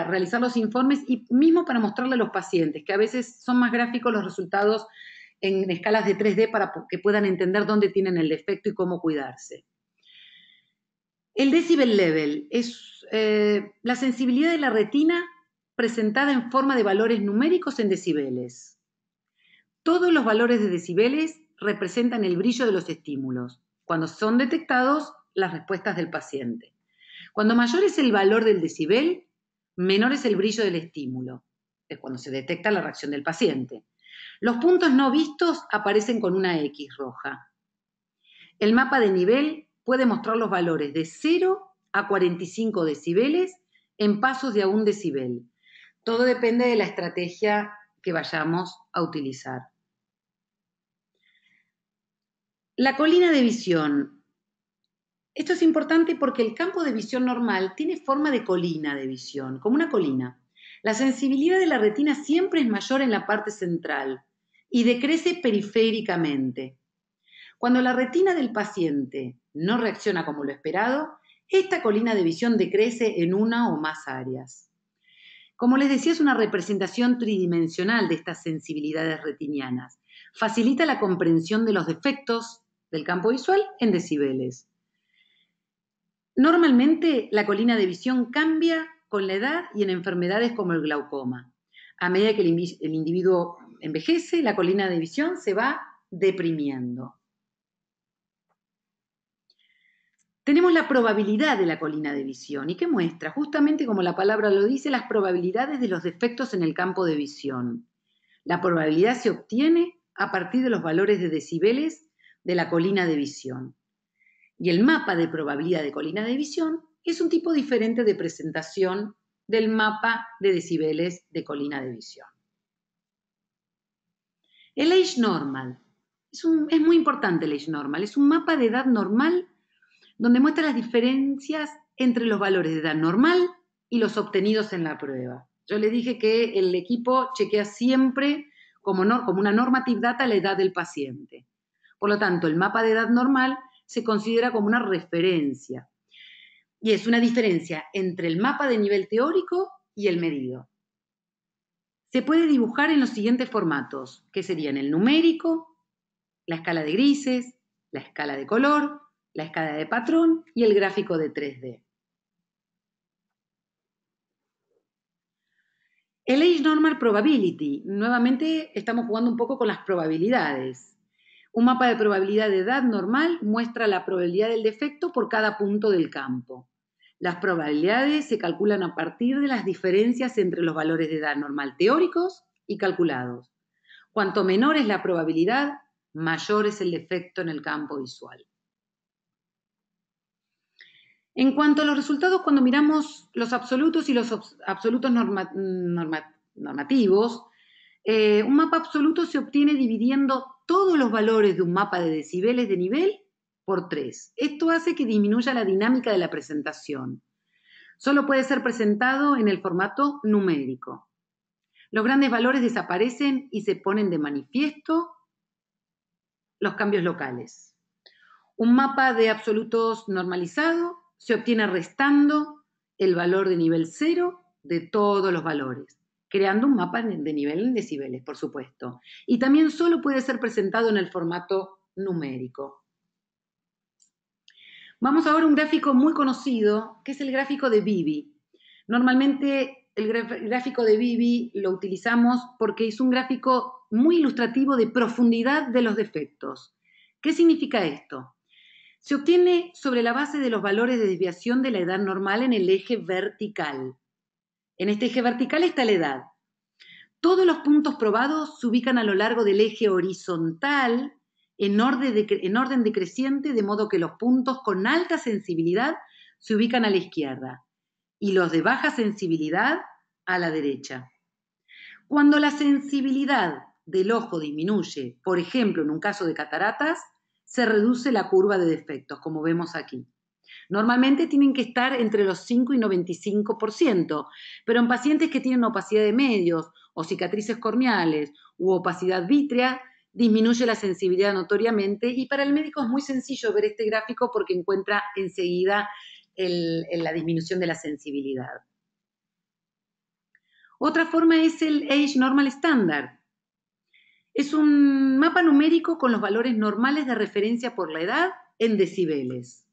realizar los informes y mismo para mostrarle a los pacientes, que a veces son más gráficos los resultados en escalas de 3D para que puedan entender dónde tienen el defecto y cómo cuidarse. El decibel level es la sensibilidad de la retina presentada en forma de valores numéricos en decibeles. Todos los valores de decibeles representan el brillo de los estímulos, cuando son detectados las respuestas del paciente. Cuando mayor es el valor del decibel, menor es el brillo del estímulo, es cuando se detecta la reacción del paciente. Los puntos no vistos aparecen con una X roja. El mapa de nivel puede mostrar los valores de 0 a 45 decibeles en pasos de a 1 decibel. Todo depende de la estrategia que vayamos a utilizar. La colina de visión. Esto es importante porque el campo de visión normal tiene forma de colina de visión, como una colina. La sensibilidad de la retina siempre es mayor en la parte central y decrece periféricamente. Cuando la retina del paciente no reacciona como lo esperado, esta colina de visión decrece en una o más áreas. Como les decía, es una representación tridimensional de estas sensibilidades retinianas. Facilita la comprensión de los defectos del campo visual en decibeles. Normalmente, la colina de visión cambia con la edad y en enfermedades como el glaucoma. A medida que el individuo envejece, la colina de visión se va deprimiendo. Tenemos la probabilidad de la colina de visión. ¿Y qué muestra? Justamente como la palabra lo dice, las probabilidades de los defectos en el campo de visión. La probabilidad se obtiene a partir de los valores de decibeles de la colina de visión. Y el mapa de probabilidad de colina de visión es un tipo diferente de presentación del mapa de decibeles de colina de visión. El age normal. Es muy importante el age normal. Es un mapa de edad normal donde muestra las diferencias entre los valores de edad normal y los obtenidos en la prueba. Yo le dije que el equipo chequea siempre como una normative data la edad del paciente. Por lo tanto, el mapa de edad normal se considera como una referencia y es una diferencia entre el mapa de nivel teórico y el medido. Se puede dibujar en los siguientes formatos, que serían el numérico, la escala de grises, la escala de color, la escala de patrón y el gráfico de 3D. El Age Normal Probability. Nuevamente estamos jugando un poco con las probabilidades. Un mapa de probabilidad de edad normal muestra la probabilidad del defecto por cada punto del campo. Las probabilidades se calculan a partir de las diferencias entre los valores de edad normal teóricos y calculados. Cuanto menor es la probabilidad, mayor es el defecto en el campo visual. En cuanto a los resultados, cuando miramos los absolutos y los absolutos normativos, un mapa absoluto se obtiene dividiendo todos los valores de un mapa de decibeles de nivel por 3. Esto hace que disminuya la dinámica de la presentación. Solo puede ser presentado en el formato numérico. Los grandes valores desaparecen y se ponen de manifiesto los cambios locales. Un mapa de absolutos normalizado se obtiene restando el valor de nivel 0 de todos los valores, creando un mapa de nivel en decibeles, por supuesto. Y también solo puede ser presentado en el formato numérico. Vamos ahora a un gráfico muy conocido, que es el gráfico de Beebe. Normalmente el gráfico de Beebe lo utilizamos porque es un gráfico muy ilustrativo de profundidad de los defectos. ¿Qué significa esto? Se obtiene sobre la base de los valores de desviación de la edad normal en el eje vertical. En este eje vertical está la edad. Todos los puntos probados se ubican a lo largo del eje horizontal en orden decreciente, de modo que los puntos con alta sensibilidad se ubican a la izquierda y los de baja sensibilidad a la derecha. Cuando la sensibilidad del ojo disminuye, por ejemplo, en un caso de cataratas, se reduce la curva de defectos, como vemos aquí. Normalmente tienen que estar entre los 5 y 95%, pero en pacientes que tienen opacidad de medios o cicatrices corneales u opacidad vítrea, disminuye la sensibilidad notoriamente, y para el médico es muy sencillo ver este gráfico porque encuentra enseguida la disminución de la sensibilidad. Otra forma es el Age Normal Standard. Es un mapa numérico con los valores normales de referencia por la edad en decibeles.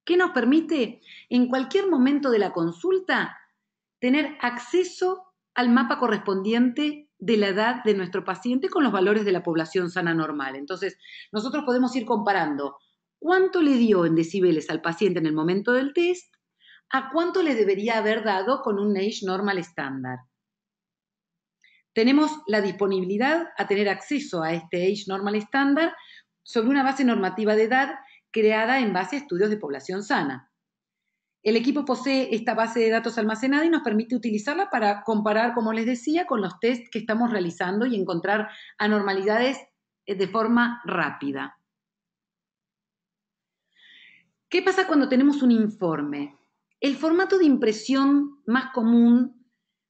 ¿Qué nos permite en cualquier momento de la consulta tener acceso al mapa correspondiente de la edad de nuestro paciente con los valores de la población sana normal? Entonces, nosotros podemos ir comparando cuánto le dio en decibeles al paciente en el momento del test a cuánto le debería haber dado con un Age Normal estándar. Tenemos la disponibilidad a tener acceso a este Age Normal estándar sobre una base normativa de edad creada en base a estudios de población sana. El equipo posee esta base de datos almacenada y nos permite utilizarla para comparar, como les decía, con los test que estamos realizando y encontrar anormalidades de forma rápida. ¿Qué pasa cuando tenemos un informe? El formato de impresión más común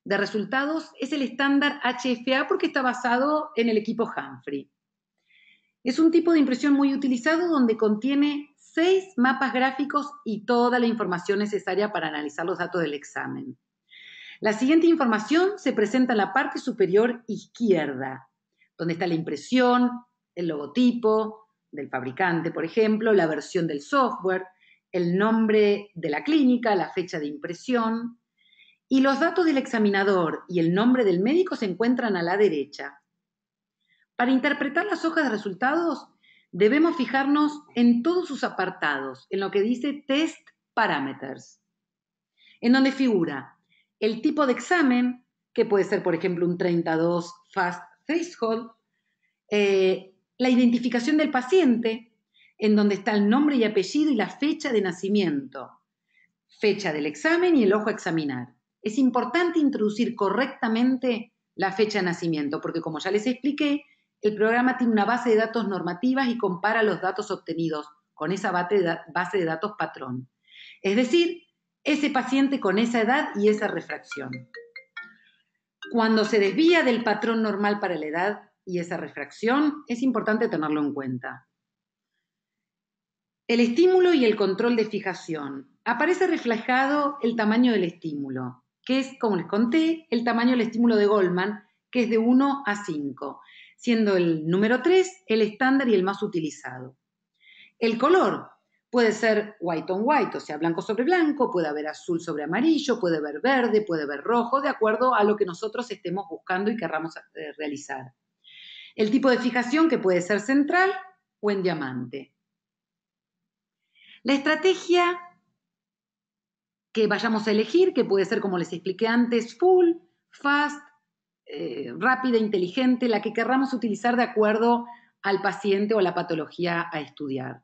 de resultados es el estándar HFA porque está basado en el equipo Humphrey. Es un tipo de impresión muy utilizado donde contiene 6 mapas gráficos y toda la información necesaria para analizar los datos del examen. La siguiente información se presenta en la parte superior izquierda, donde está la impresión, el logotipo del fabricante, por ejemplo, la versión del software, el nombre de la clínica, la fecha de impresión, y los datos del examinador y el nombre del médico se encuentran a la derecha. Para interpretar las hojas de resultados, debemos fijarnos en todos sus apartados, en lo que dice Test Parameters, en donde figura el tipo de examen, que puede ser, por ejemplo, un 32 Fast Threshold, la identificación del paciente, en donde está el nombre y apellido y la fecha de nacimiento, fecha del examen y el ojo a examinar. Es importante introducir correctamente la fecha de nacimiento, porque como ya les expliqué, el programa tiene una base de datos normativas y compara los datos obtenidos con esa base de datos patrón. Es decir, ese paciente con esa edad y esa refracción. Cuando se desvía del patrón normal para la edad y esa refracción, es importante tenerlo en cuenta. El estímulo y el control de fijación. Aparece reflejado el tamaño del estímulo, que es, como les conté, el tamaño del estímulo de Goldman, que es de 1 a 5, siendo el número 3 el estándar y el más utilizado. El color puede ser white on white, o sea, blanco sobre blanco, puede haber azul sobre amarillo, puede haber verde, puede haber rojo, de acuerdo a lo que nosotros estemos buscando y querramos realizar. El tipo de fijación, que puede ser central o en diamante. La estrategia que vayamos a elegir, que puede ser, como les expliqué antes, full, fast, rápida, inteligente, la que querramos utilizar de acuerdo al paciente o la patología a estudiar.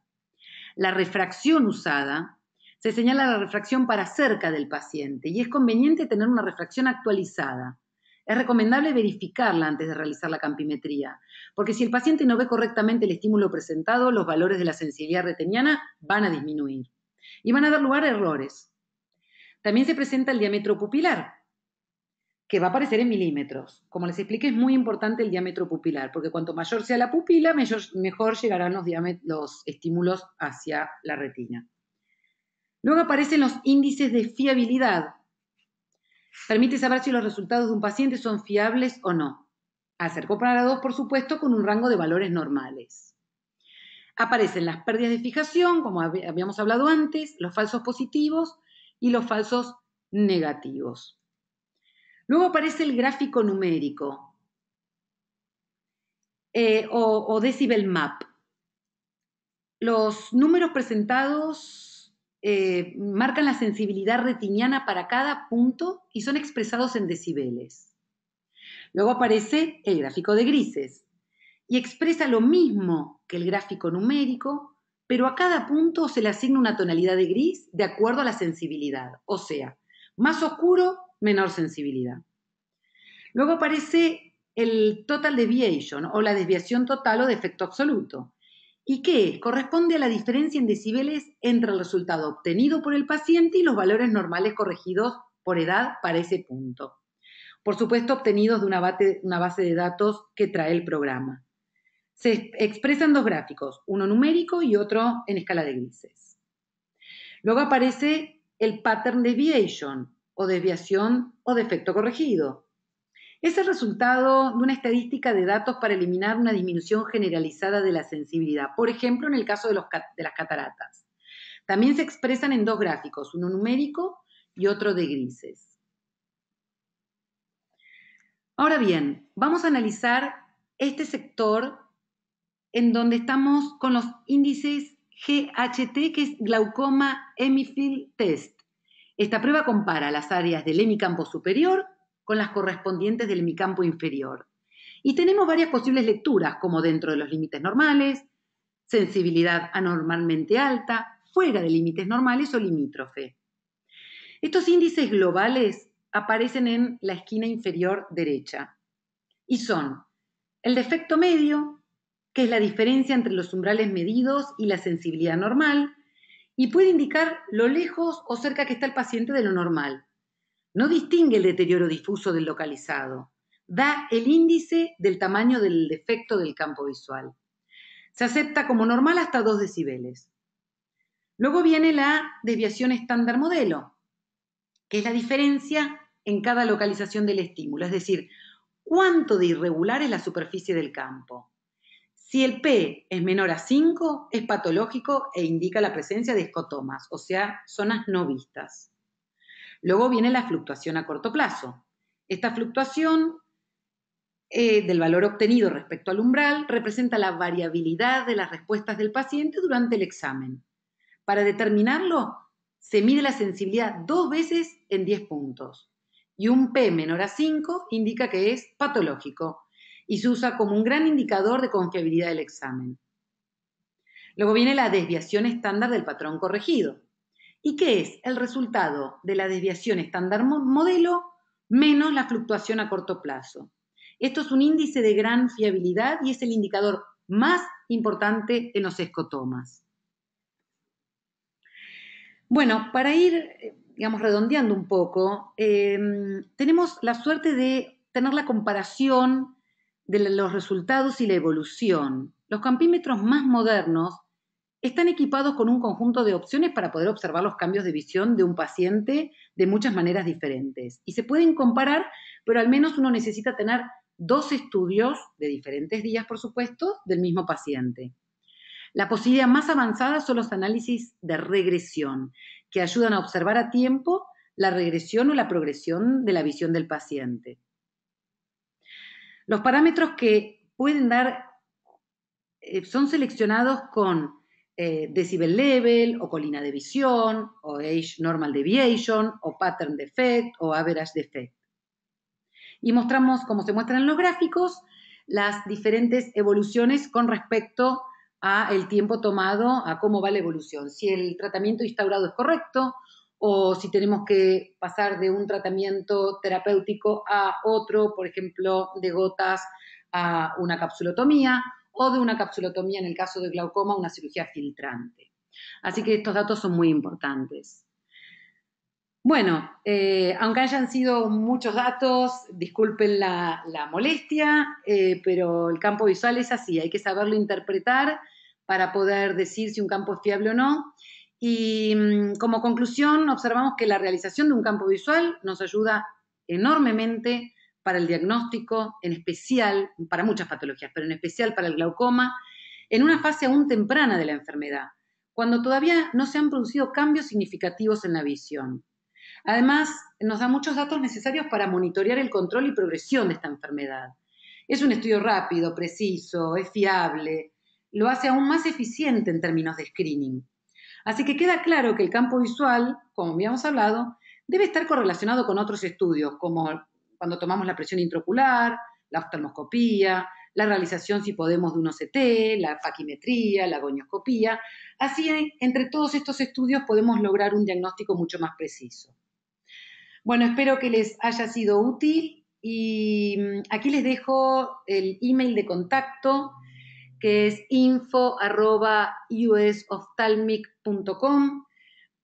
La refracción usada Se señala la refracción para cerca del paciente y es conveniente tener una refracción actualizada. Es recomendable verificarla antes de realizar la campimetría, porque si el paciente no ve correctamente el estímulo presentado, los valores de la sensibilidad retiniana van a disminuir y van a dar lugar a errores. También se presenta el diámetro pupilar, que va a aparecer en milímetros. Como les expliqué, es muy importante el diámetro pupilar, porque cuanto mayor sea la pupila, mejor llegarán los estímulos hacia la retina. Luego aparecen los índices de fiabilidad. Permite saber si los resultados de un paciente son fiables o no, al ser comparados, por supuesto, con un rango de valores normales. Aparecen las pérdidas de fijación, como habíamos hablado antes, los falsos positivos y los falsos negativos. Luego aparece el gráfico numérico o decibel map. Los números presentados marcan la sensibilidad retiniana para cada punto y son expresados en decibeles. Luego aparece el gráfico de grises y expresa lo mismo que el gráfico numérico, pero a cada punto se le asigna una tonalidad de gris de acuerdo a la sensibilidad, o sea, más oscuro, menor sensibilidad. Luego aparece el total deviation o la desviación total o defecto absoluto. ¿Y qué? Corresponde a la diferencia en decibeles entre el resultado obtenido por el paciente y los valores normales corregidos por edad para ese punto. Por supuesto, obtenidos de una base de datos que trae el programa. Se expresan dos gráficos, uno numérico y otro en escala de grises. Luego aparece el pattern deviation o desviación o defecto corregido. Es el resultado de una estadística de datos para eliminar una disminución generalizada de la sensibilidad, por ejemplo, en el caso de las cataratas. También se expresan en dos gráficos, uno numérico y otro de grises. Ahora bien, vamos a analizar este sector en donde estamos con los índices GHT, que es Glaucoma Hemifield Test. Esta prueba compara las áreas del hemicampo superior con las correspondientes del hemicampo inferior. Y tenemos varias posibles lecturas, como dentro de los límites normales, sensibilidad anormalmente alta, fuera de límites normales o limítrofe. Estos índices globales aparecen en la esquina inferior derecha y son el defecto medio, que es la diferencia entre los umbrales medidos y la sensibilidad normal, y puede indicar lo lejos o cerca que está el paciente de lo normal. No distingue el deterioro difuso del localizado, da el índice del tamaño del defecto del campo visual. Se acepta como normal hasta 2 decibeles. Luego viene la desviación estándar modelo, que es la diferencia en cada localización del estímulo, es decir, cuánto de irregular es la superficie del campo. Si el P es menor a 5, es patológico e indica la presencia de escotomas, o sea, zonas no vistas. Luego viene la fluctuación a corto plazo. Esta fluctuación del valor obtenido respecto al umbral representa la variabilidad de las respuestas del paciente durante el examen. Para determinarlo, se mide la sensibilidad 2 veces en 10 puntos. Y un P menor a 5 indica que es patológico y se usa como un gran indicador de confiabilidad del examen. Luego viene la desviación estándar del patrón corregido. ¿Y qué es? El resultado de la desviación estándar modelo menos la fluctuación a corto plazo. Esto es un índice de gran fiabilidad y es el indicador más importante en los escotomas. Bueno, para ir, digamos, redondeando un poco, tenemos la suerte de tener la comparación de los resultados y la evolución. Los campímetros más modernos están equipados con un conjunto de opciones para poder observar los cambios de visión de un paciente de muchas maneras diferentes. Y se pueden comparar, pero al menos uno necesita tener 2 estudios de diferentes días, por supuesto, del mismo paciente. La posibilidad más avanzada son los análisis de regresión, que ayudan a observar a tiempo la regresión o la progresión de la visión del paciente. Los parámetros que pueden dar son seleccionados con decibel level, o colina de visión, o age normal deviation, o pattern defect, o average defect. Y mostramos, como se muestran en los gráficos, las diferentes evoluciones con respecto a el tiempo tomado, a cómo va la evolución, si el tratamiento instaurado es correcto o si tenemos que pasar de un tratamiento terapéutico a otro, por ejemplo, de gotas a una capsulotomía o de una capsulotomía, en el caso de glaucoma, una cirugía filtrante. Así que estos datos son muy importantes. Bueno, aunque hayan sido muchos datos, disculpen la molestia, pero el campo visual es así, hay que saberlo interpretar para poder decir si un campo es fiable o no. Y como conclusión, observamos que la realización de un campo visual nos ayuda enormemente para el diagnóstico, en especial, para muchas patologías, pero en especial para el glaucoma, en una fase aún temprana de la enfermedad, cuando todavía no se han producido cambios significativos en la visión. Además, nos da muchos datos necesarios para monitorear el control y progresión de esta enfermedad. Es un estudio rápido, preciso, es fiable, lo hace aún más eficiente en términos de screening. Así que queda claro que el campo visual, como habíamos hablado, debe estar correlacionado con otros estudios, como cuando tomamos la presión intraocular, la oftalmoscopía, la realización, si podemos, de un OCT, la paquimetría, la gonioscopía. Así, entre todos estos estudios podemos lograr un diagnóstico mucho más preciso. Bueno, espero que les haya sido útil y aquí les dejo el email de contacto que es info@usophthalmic.com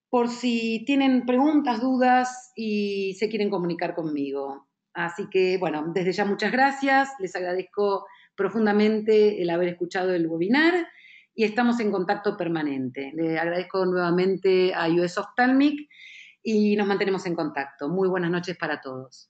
por si tienen preguntas, dudas y se quieren comunicar conmigo. Así que, bueno, desde ya muchas gracias, les agradezco profundamente el haber escuchado el webinar y estamos en contacto permanente. Le agradezco nuevamente a US Ophthalmic y nos mantenemos en contacto. Muy buenas noches para todos.